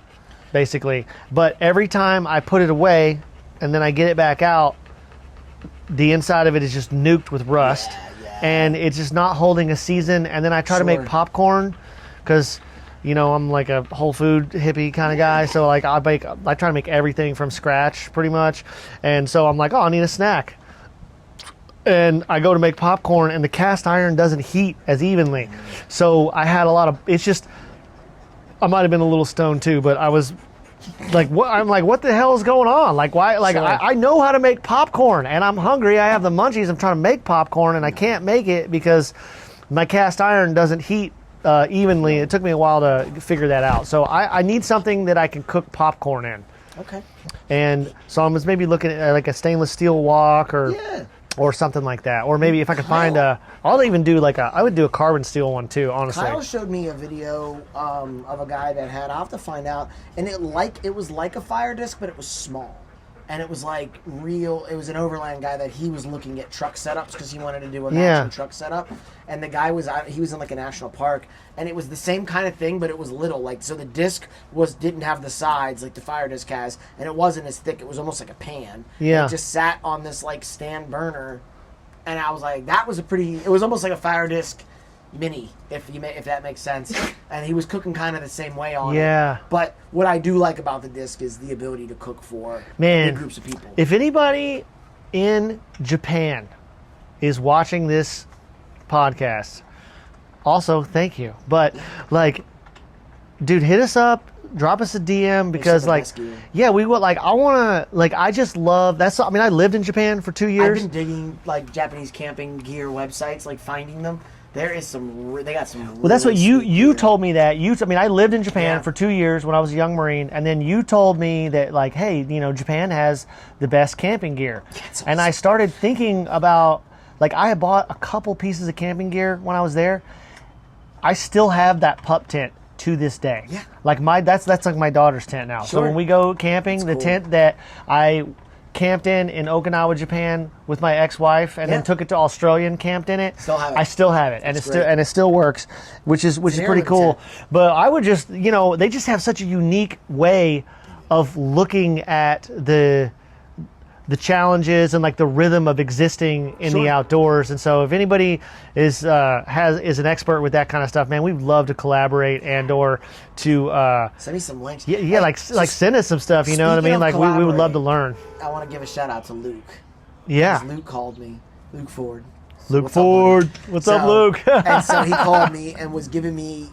basically. But every time I put it away and then I get it back out, the inside of it is just nuked with rust, and it's just not holding a season. And then I try to make popcorn because, you know, I'm like a whole food hippie kind of guy, so like I try to make everything from scratch pretty much. And so I'm like, oh, I need a snack. And I go to make popcorn, and the cast iron doesn't heat as evenly. So I had I might have been a little stoned too, but I was like, what the hell is going on? Like, why? Like, I know how to make popcorn, and I'm hungry. I have the munchies. I'm trying to make popcorn, and I can't make it because my cast iron doesn't heat evenly. It took me a while to figure that out. So I need something that I can cook popcorn in. Okay. And so I was maybe looking at like a stainless steel wok or something like that. Or maybe if I could find I'll even do I would do a carbon steel one too, honestly. Kyle showed me a video of a guy that had, I'll have to find out, and it was like a fire disc, but it was small. And it was like it was an overland guy that he was looking at truck setups because he wanted to do a matching truck setup. And the guy he was in like a national park, and it was the same kind of thing, but it was little. Like, so the disc didn't have the sides like the fire disc has, and it wasn't as thick. It was almost like a pan. Yeah. It just sat on this like stand burner, and I was like, it was almost like a fire disc mini, if that makes sense. And he was cooking kind of the same way on it. But what I do like about the disc is the ability to cook for big groups of people. If anybody in Japan is watching this podcast, also thank you. But like, dude, hit us up, drop us a DM, because we would I want to I just love I lived in Japan for 2 years. I've been digging like Japanese camping gear websites, like finding them. There is they got some really that's what you told me that. I lived in Japan for 2 years when I was a young Marine, and then you told me that hey, Japan has the best camping gear. Awesome. And I started thinking about, I had bought a couple pieces of camping gear when I was there. I still have that pup tent to this day. Yeah. That's like my daughter's tent now. Sure. So when we go camping, the tent that I camped in Okinawa, Japan with my ex-wife, and then took it to Australia and camped in it. I still have it, and it still works, which is pretty cool. But I would just, they just have such a unique way of looking at the challenges and the rhythm of existing in the outdoors. And so if anybody is an expert with that kind of stuff, man, we'd love to collaborate and or to send me some links. Send us some stuff, you know what I mean? We would love to learn. I want to give a shout out to Luke. Yeah. Luke called me. Luke Ford. Luke Ford. What's up, Luke? And so he called me and was giving me,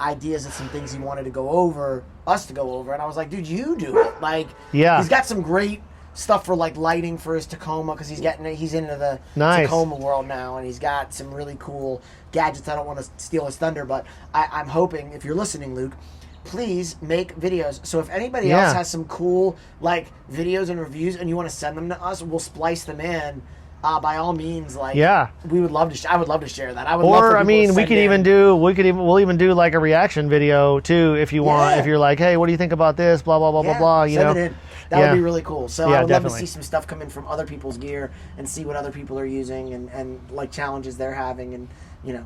ideas and some things he wanted to go over, us to go over. And I was like, dude, you do it. Like, he's got some great stuff for like lighting for his Tacoma because he's into the Tacoma world now, and he's got some really cool gadgets. I don't want to steal his thunder, but I'm hoping, if you're listening, Luke, please make videos. So if anybody else has some cool like videos and reviews and you want to send them to us, we'll splice them in. By all means, we would love to. I would love to share that. We'll even do like a reaction video too if you want. If you're like, hey, what do you think about this? Blah blah blah blah blah. Send it in. That would be really cool. So I would love to see some stuff come in from other people's gear and see what other people are using and like challenges they're having, and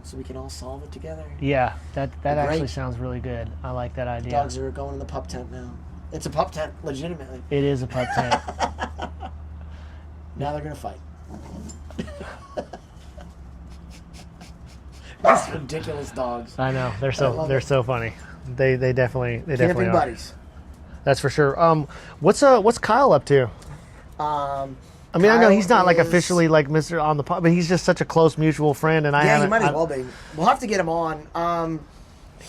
so we can all solve it together. Yeah, that actually sounds really good. I like that idea. Dogs are going in the pup tent now. It's a pup tent, legitimately. It is a pup tent. Now they're gonna fight. These ridiculous dogs. I know, they're so funny. They definitely camping are. Buddies. That's for sure. What's Kyle up to? I mean, I know he's not like officially like Mr. on the pod, but he's just such a close mutual friend, and he might as well be. We'll have to get him on.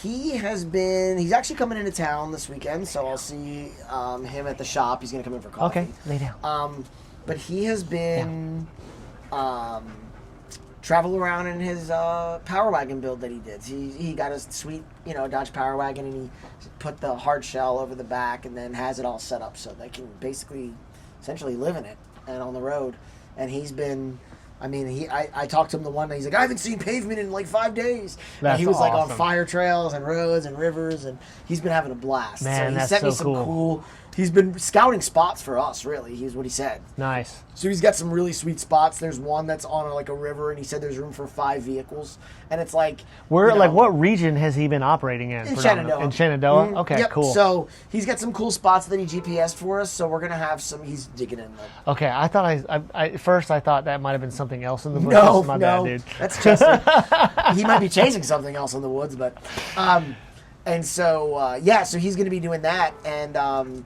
He's actually coming into town this weekend, so I'll see him at the shop. He's gonna come in for coffee. Okay, lay down. But he has been travel around in his Power Wagon build that he did. He got his sweet, Dodge Power Wagon, and he put the hard shell over the back and then has it all set up so they can basically, essentially live in it and on the road. And he's been, I talked to him the one day. He's like, I haven't seen pavement in like 5 days. And he was like on fire trails and roads and rivers, and he's been having a blast. Man, so he sent me some cool. He's been scouting spots for us, really. Here's what he said. Nice. So he's got some really sweet spots. There's one that's on like a river, and he said there's room for 5 vehicles. And it's like... what region has he been operating in? In Shenandoah. In Shenandoah? Mm-hmm. Okay, cool. So he's got some cool spots that he GPS'd for us, so we're going to have some... He's digging in them. Okay, I thought I first I thought that might have been something else in the woods. No, my bad, dude. That's chasing. He might be chasing something else in the woods, but... and so, so he's going to be doing that, and...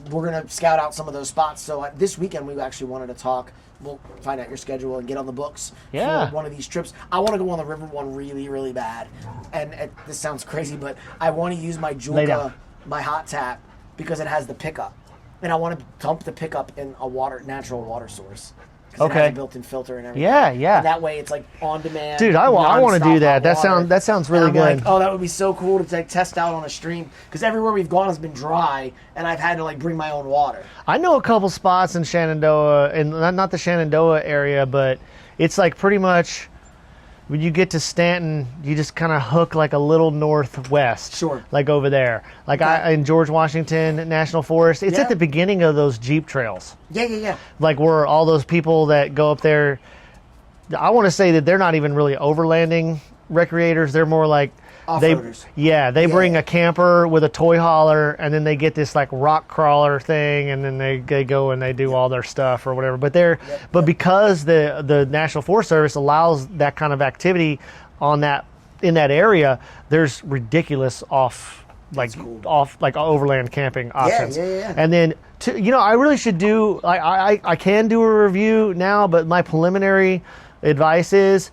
we're going to scout out some of those spots. So this weekend we actually wanted to talk. We'll find out your schedule and get on the books for one of these trips. I want to go on the river one really, really bad. And this sounds crazy, but I want to use my Julka, my hot tap, because it has the pickup. And I want to dump the pickup in a natural water source. It has a built-in filter and everything. Yeah, yeah. And that way it's like on demand. Dude, I want to do that. That sounds really good. Like, that would be so cool to test out on a stream, because everywhere we've gone has been dry, and I've had to like bring my own water. I know a couple spots in Shenandoah, and not the Shenandoah area, but it's like pretty much when you get to Stanton, you just kind of hook like a little northwest. Sure. Like over there. Like in George Washington National Forest. It's at the beginning of those Jeep trails. Yeah. Like where all those people that go up there, I want to say that they're not even really overlanding recreators. They're more like... Off-roaders. They bring a camper with a toy hauler, and then they get this like rock crawler thing, and then they go and they do all their stuff or whatever. But because the National Forest Service allows that kind of activity in that area, there's ridiculous overland camping options. Yeah. And then I really should do. I can do a review now, but my preliminary advice is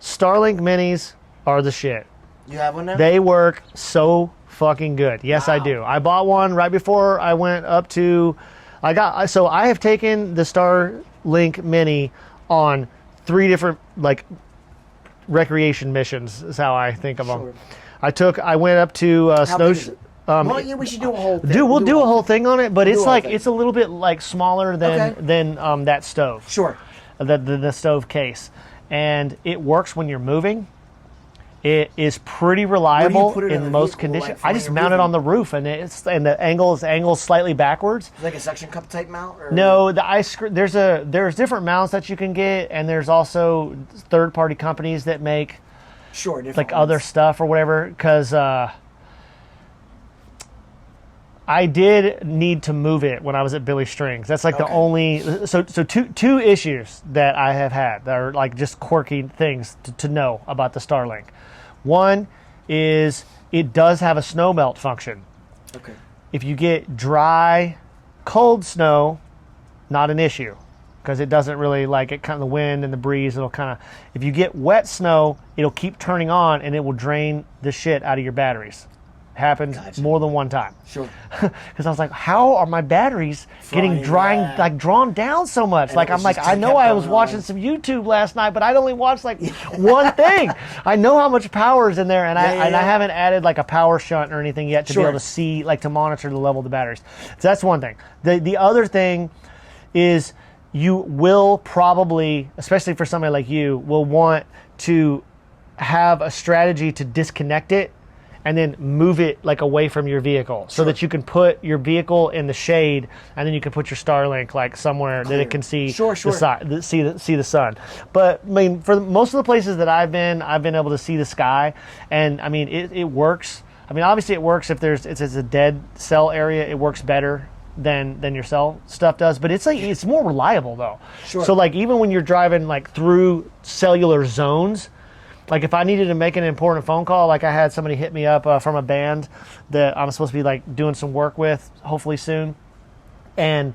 Starlink minis are the shit. You have one now? They work so fucking good. Yes, wow. I do. I bought one right before I went up to... I have taken the Starlink Mini on 3 different recreation missions is how I think of them. I went up to Snow... we should do a whole thing. Dude, we'll do a whole thing on it, but it's a little bit smaller than that stove. Sure. The stove case. And it works when you're moving. It is pretty reliable in most conditions. I just mount it on the roof, and the angle is slightly backwards. Like a suction cup type mount? Or? No, there's different mounts that you can get, and there's also third-party companies that make other stuff or whatever. Because I did need to move it when I was at Billy Strings. That's the only... So two issues that I have had that are just quirky things to know about the Starlink. One is it does have a snow melt function. Okay. If you get dry, cold snow, not an issue. because it doesn't really like it. Kind of the wind and the breeze. It'll kind of, if you get wet snow, it'll keep turning on and it will drain the shit out of your batteries. Happened more than one time. Sure. Because I was like, how are my batteries getting drawn down so much? And like, I'm like, I know I was watching some YouTube last night, but I'd only watched like one thing. I know how much power is in there, and I haven't added like a power shunt or anything yet to be able to see, like to monitor the level of the batteries. So that's one thing. The other thing is you will probably, especially for somebody like you, will want to have a strategy to disconnect it and then move it like away from your vehicle so that you can put your vehicle in the shade, and then you can put your Starlink like somewhere that it can see the sun. But I mean, for most of the places that I've been able to see the sky, and I mean it works. I mean, obviously it works if it's a dead cell area. It works better than your cell stuff does, but it's like it's more reliable though. Sure. So like even when you're driving like through cellular zones. Like if I needed to make an important phone call, like I had somebody hit me up from a band that I'm supposed to be like doing some work with, hopefully soon, and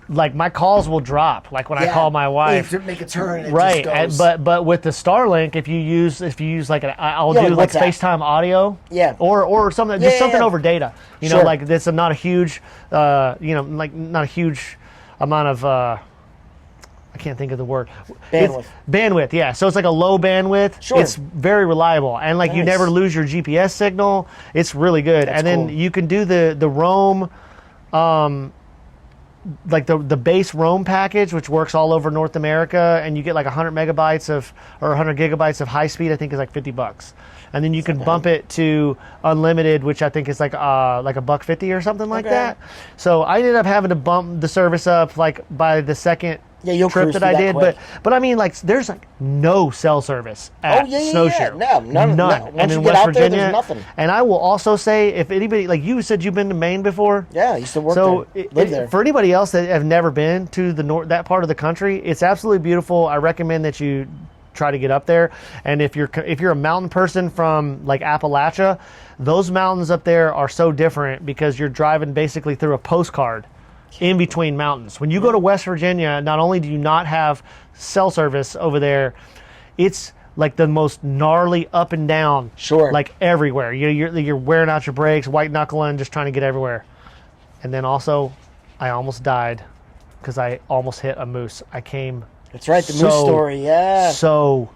like my calls will drop. Like when I call my wife, you make a turn, and right? It just goes. But with the Starlink, if you use like I'll do like FaceTime audio, or something, just something over data. You know, like this. Not a huge, like not a huge amount of. I can't think of the word. Bandwidth, yeah. So it's like a low bandwidth. Sure. It's very reliable. And like you never lose your GPS signal. It's really good. That's then you can do the roam, like the base roam package, which works all over North America, and you get like 100 megabytes or 100 gigabytes of high speed, I think is like $50. And then you can bump it to unlimited, which I think is like $150 or something like that. So I ended up having to bump the service up like by the second trip that I did, but I mean, like, there's like no cell service at Snowshoe. No, none. And in West Virginia, there's nothing. And I will also say, if anybody, like you said, you've been to Maine before. Yeah, I used to work there. Live there. For anybody else that have never been to that part of the country, it's absolutely beautiful. I recommend that you try to get up there. And if you're a mountain person from like Appalachia, those mountains up there are so different because you're driving basically through a postcard in between mountains. When you go to West Virginia, not only do you not have cell service over there, it's like the most gnarly up and down, like everywhere. You're wearing out your brakes, white knuckling, just trying to get everywhere. And then also, I almost died because I almost hit a moose. I came. That's right, the moose story. Yeah. So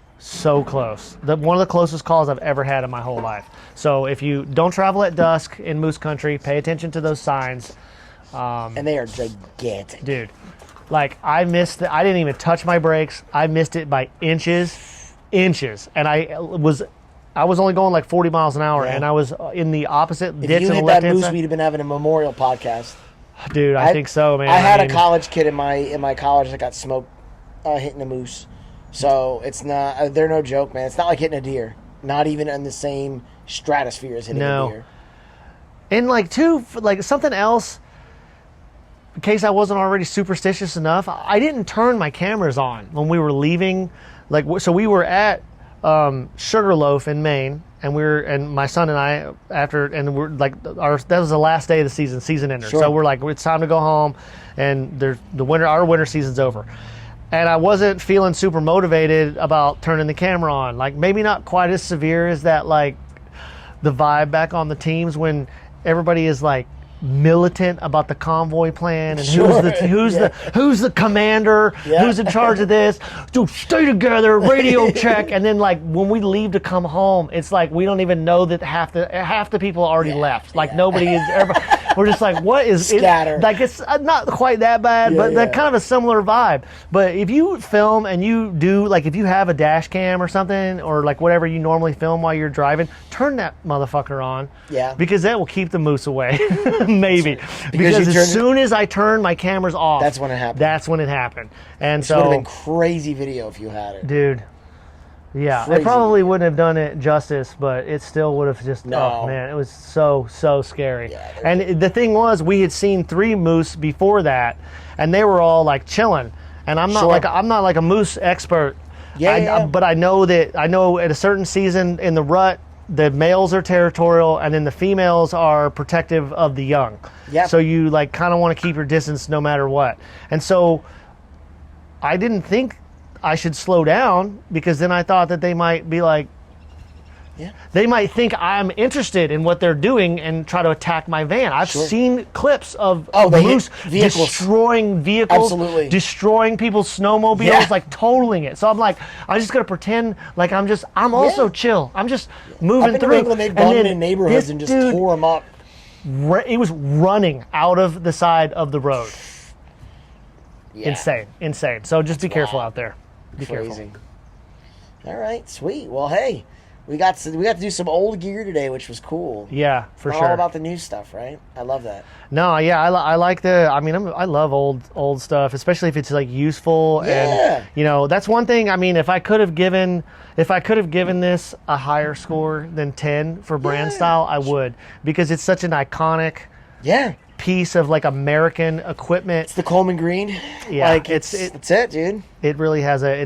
close. One of the closest calls I've ever had in my whole life. So if you don't travel at dusk in moose country, pay attention to those signs. And they are gigantic, dude. Like I didn't even touch my brakes. I missed it by inches, and I was only going like 40 miles an hour, and I was in the opposite ditch. If you hit that moose, we'd have been having a memorial podcast. Dude, I think so, man. I had a college kid in my college that got smoked hitting a moose, so it's not. They're no joke, man. It's not like hitting a deer. Not even in the same stratosphere as hitting a deer. And like something else. In case I wasn't already superstitious enough, I didn't turn my cameras on when we were leaving. Like, so we were at Sugarloaf in Maine, and my son and I we're like that was the last day of the season ender. So we're like, it's time to go home, and our winter season's over. And I wasn't feeling super motivated about turning the camera on. Like maybe not quite as severe as that, like the vibe back on the teams when everybody is like militant about the convoy plan and who's the commander, who's in charge of this. Dude, stay together, radio check. And then like when we leave to come home, it's like we don't even know that half the people already left. Like nobody is ever. We're just like, what is scattered? Like it's not quite that bad, but that kind of a similar vibe. But if you film and you do like if you have a dash cam or something or like whatever you normally film while you're driving, turn that motherfucker on. Yeah. Because that will keep the moose away. Maybe. Because as soon as I turn my cameras off, that's when it happened. And it would have been crazy video if you had it. Dude. Yeah. Crazy. It probably wouldn't have done it justice, but it still would have just oh man, it was so scary. Yeah, and the thing was we had seen 3 moose before that and they were all like chilling. And I'm not like a moose expert. But I know at a certain season in the rut the males are territorial and then the females are protective of the young. Yeah. So you like kind of want to keep your distance no matter what. And so I didn't think I should slow down, because then I thought that they might be like, they might think I'm interested in what they're doing and try to attack my van. I've seen clips of moose destroying vehicles, destroying people's snowmobiles, like totaling it. So I'm like, I'm just gonna pretend like I'm also chill. I'm just moving through. When they've gone in neighborhoods and just tore them up. It was running out of the side of the road. Insane. So just be careful out there. Be careful. All right, sweet. Well, hey. We got to do some old gear today, which was cool. Yeah, for sure. All about the new stuff, right? I love that. No, yeah, I like I love old stuff, especially if it's like useful. And that's one thing. I mean, if I could have given this a higher score than 10 for brand style, I would, because it's such an iconic piece of like American equipment. It's the Coleman green. Yeah, like that's it, dude. It really has a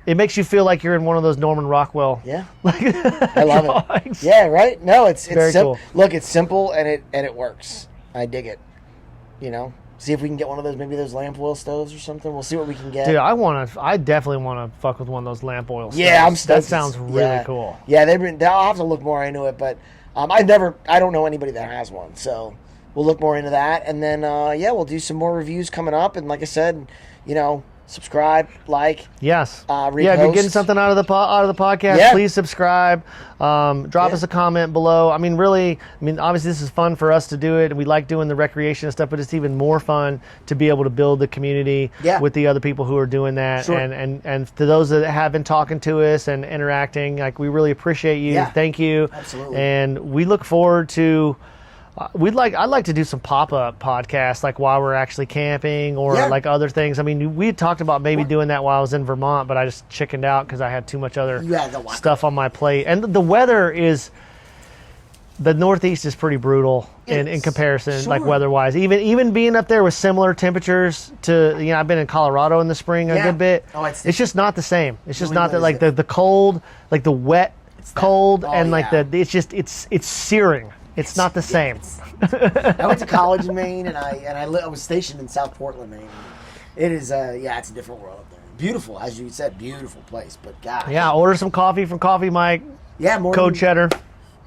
it makes you feel like you're in one of those Norman Rockwell. Yeah, I love it. Yeah, right. No, it's very cool. Look, it's simple and it works. I dig it. See if we can get one of those, maybe those lamp oil stoves or something. We'll see what we can get. Dude, I definitely want to fuck with one of those lamp oil stoves. Yeah, that sounds really cool. Yeah, I'll have to look more into it, but I don't know anybody that has one, so we'll look more into that, and then we'll do some more reviews coming up. And like I said, subscribe, like, repost. If you're getting something out of the podcast, please subscribe. Drop us a comment below. Obviously this is fun for us to do it, and we like doing the recreation and stuff, but it's even more fun to be able to build the community with the other people who are doing that. Sure. And to those that have been talking to us and interacting, like, we really appreciate you. Thank you. Absolutely. And we look forward to I'd like to do some pop-up podcasts, like while we're actually camping, or like other things. I mean, we had talked about maybe doing that while I was in Vermont, but I just chickened out because I had too much other stuff on my plate. And the weather the Northeast is pretty brutal in comparison, like weather-wise. Even being up there with similar temperatures to, I've been in Colorado in the spring a good bit. Oh, it's just not the same. It's just not that, like the cold, like the wet cold, and like it's searing. It's not the same. I went to college in Maine, and I was stationed in South Portland, Maine. It is, it's a different world up there. Beautiful, as you said, beautiful place. But God. Yeah, order some coffee from Coffee Mike. Yeah, more code Cheddar.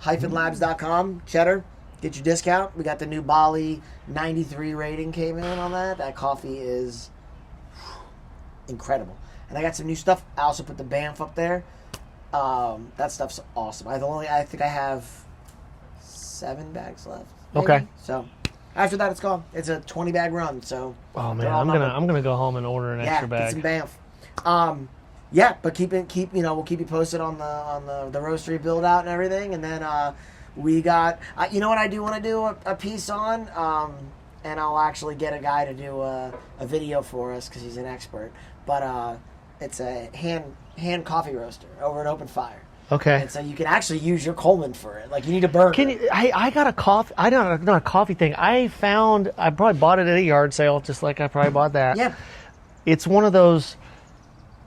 -labs.com, Cheddar. Get your discount. We got the new Bali 93 rating came in on that. That coffee is incredible. And I got some new stuff. I also put the Banff up there. That stuff's awesome. I think I have 7 bags left. Maybe. Okay. So after that, it's gone. It's a 20-bag run. So. Oh man, I'm gonna go home and order an extra bag. Get some Banff. But we'll keep you posted on the roastery build out and everything, and then we got what I do want to do a piece on, and I'll actually get a guy to do a video for us because he's an expert. But it's a hand coffee roaster over an open fire. Okay. And so you can actually use your Coleman for it. Like, you need a burner. I got a coffee. I don't know, a coffee thing. I probably bought it at a yard sale, just like I probably bought that. Yeah. It's one of those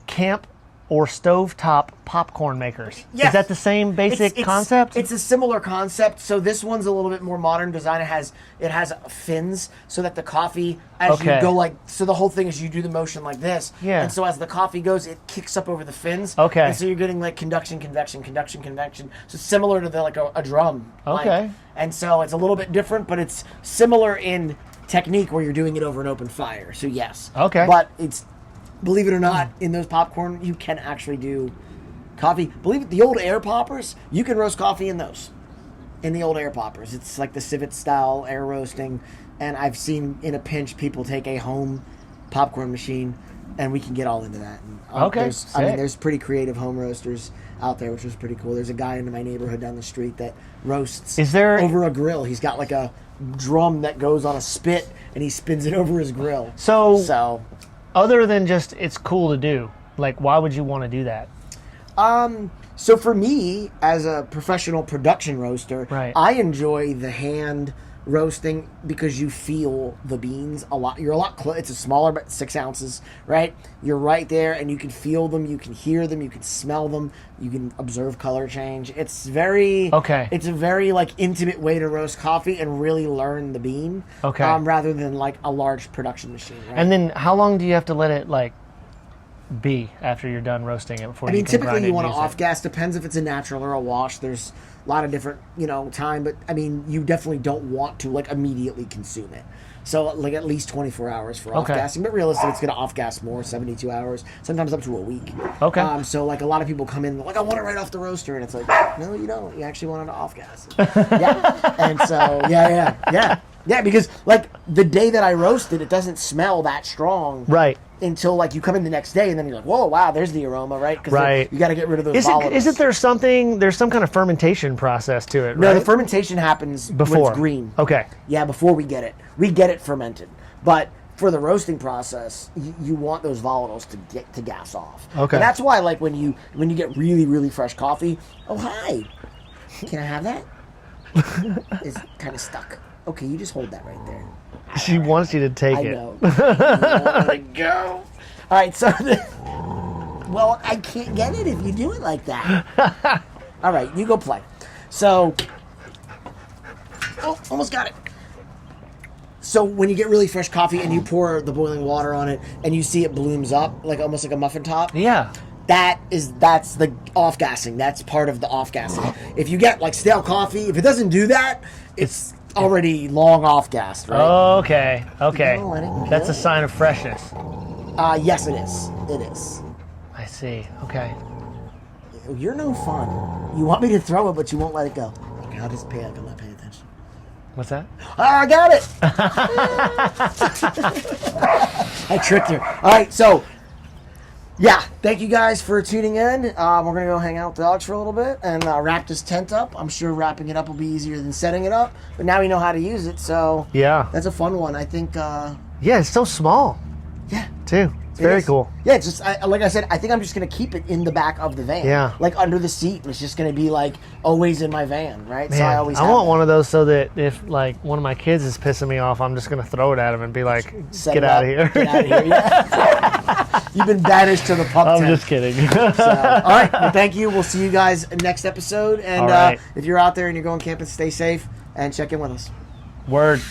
camp or stovetop popcorn makers. Yes. Is that the same basic concept? It's a similar concept. So this one's a little bit more modern design. It has fins so that the coffee, as you go so the whole thing is you do the motion like this. Yeah. And so as the coffee goes, it kicks up over the fins. Okay. And so you're getting like conduction, convection, conduction, convection. So similar to a drum. Okay. And so it's a little bit different, but it's similar in technique where you're doing it over an open fire. So yes. Okay. But believe it or not, in those popcorn, you can actually do coffee. Believe it, the old air poppers, you can roast coffee in those. In the old air poppers. It's like the civet style air roasting. And I've seen in a pinch people take a home popcorn machine, and we can get all into that. And, there's pretty creative home roasters out there, which was pretty cool. There's a guy in my neighborhood down the street that roasts over a grill. He's got like a drum that goes on a spit, and he spins it over his grill. So other than just it's cool to do, like, why would you want to do that? So for me, as a professional production roaster, right, I enjoy the hand roasting because you feel the beans a lot. You're a lot it's a smaller, but 6 ounces, right? You're right there, and you can feel them, you can hear them, you can smell them, you can observe color change. It's very It's a very like intimate way to roast coffee and really learn the bean. Rather than like a large production machine. Right? And then how long do you have to let it like be after you're done roasting it before you can typically grind it you want and to use off gas. Depends if it's a natural or a wash. There's a lot of different, time, but I mean, you definitely don't want to like immediately consume it. So like at least 24 hours for off gassing, but realistically it's going to off gas more, 72 hours, sometimes up to a week. So like a lot of people come in like, I want it right off the roaster, and it's like, no, you don't. You actually want it to off gas. And so yeah, because like the day that I roasted, it doesn't smell that strong. Right. Until like you come in the next day and then you're like, whoa, wow, there's the aroma, right? Because you got to get rid of those volatiles. Isn't there there's some kind of fermentation process to it, right? No, the fermentation happens before. When it's green. Okay. Yeah, before we get it. We get it fermented. But for the roasting process, you want those volatiles to gas off. Okay. And that's why like when you get really, really fresh coffee, oh, hi, can I have that? It's kind of stuck. Okay, you just hold that right there. She wants you to take it. I know. Let it go. All right, so... well, I can't get it if you do it like that. All right, you go play. So... oh, almost got it. So when you get really fresh coffee and you pour the boiling water on it and you see it blooms up, like almost like a muffin top... yeah. That's the off-gassing. That's part of the off-gassing. If you get, like, stale coffee, if it doesn't do that, it's already long off-gassed, right? Okay. That's a sign of freshness. Yes, it is. It is. I see. Okay. You're no fun. You want me to throw it, but you won't let it go. Okay, I'll just pay. I'm not paying attention. What's that? I got it! I tricked her. All right, so... yeah, thank you guys for tuning in. We're going to go hang out with the dogs for a little bit and wrap this tent up. I'm sure wrapping it up will be easier than setting it up, but now we know how to use it, so yeah, that's a fun one. I think... yeah, it's so small. Yeah. Too. It's very cool. Yeah, it's just, like I said, I think I'm just going to keep it in the back of the van. Yeah. Like under the seat, and it's just going to be like always in my van, right? Man, so I always want one of those so that if like one of my kids is pissing me off, I'm just going to throw it at him and be like, get out of here. Get out of here, yeah. You've been banished to the pup tent. I'm just kidding. So, all right, well, thank you. We'll see you guys next episode. And if you're out there and you're going camping, stay safe and check in with us. Word.